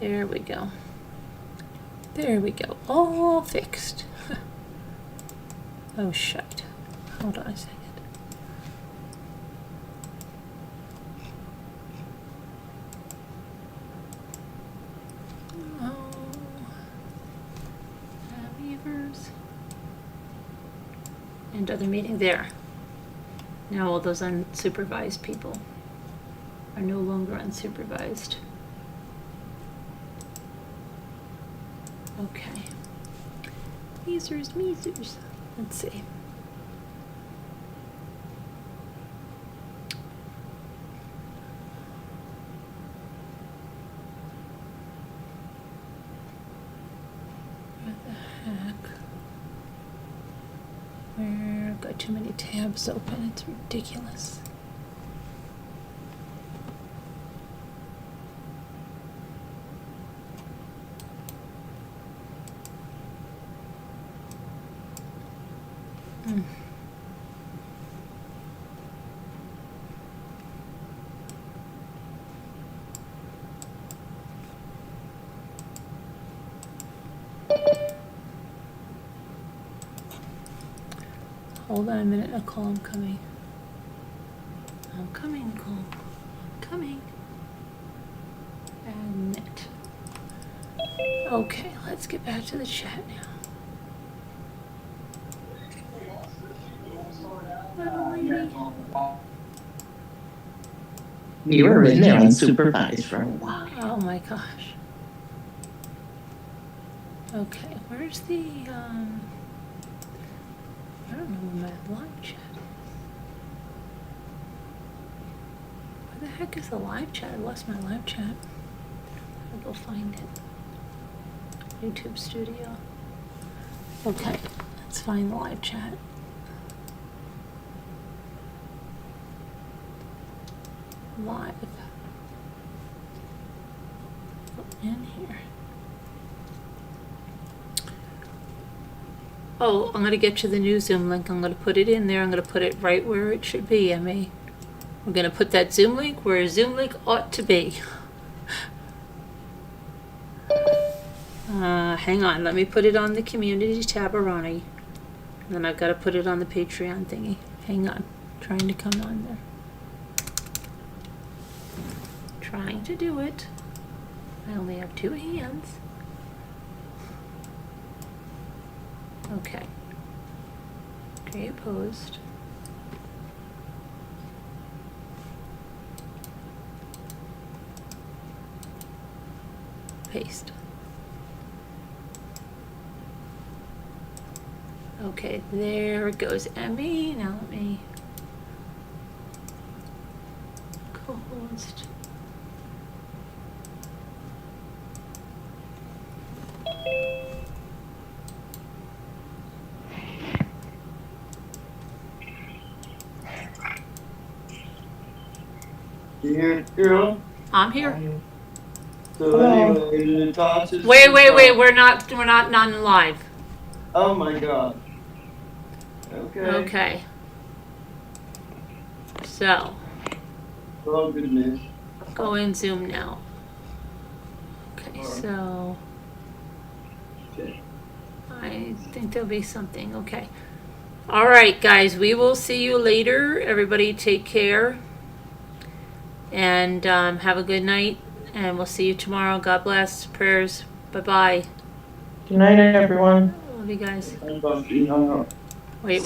There we go. There we go. All fixed. Oh, shite. Hold on a second. Oh. Beavers. And other meeting there. Now all those unsupervised people are no longer unsupervised. Okay. Measers. Let's see. What the heck? I've got too many tabs open. It's ridiculous. Hold on a minute, Nicole, I'm coming. I'm coming, Nicole. I'm coming. Admit. Okay, let's get back to the chat now. Little lady. You were in there unsupervised for a while. Oh my gosh. Okay, where's the, I don't know where my live chat is. Where the heck is the live chat? I lost my live chat. I'll go find it. YouTube Studio. Okay, let's find the live chat. Live. In here. Oh, I'm going to get you the new Zoom link. I'm going to put it in there. I'm going to put it right where it should be, Emmy. We're going to put that Zoom link where a Zoom link ought to be. Hang on. Let me put it on the community tab, Ronnie. And then I've got to put it on the Patreon thingy. Hang on. Trying to come on there. Trying to do it. I only have 2 hands. Okay. Create post. Paste. Okay, there it goes, Emmy. Now let me co-host. You here, girl? I'm here. So anyway, the toss is Wait, we're not live. Oh my god. Okay. Okay. So, Oh goodness. go in Zoom now. Okay, so Okay. I think there'll be something. Okay. All right, guys, we will see you later. Everybody take care. And have a good night. And we'll see you tomorrow. God bless. Prayers. Bye-bye. Good night, everyone. Love you guys. I'm going to be hung up.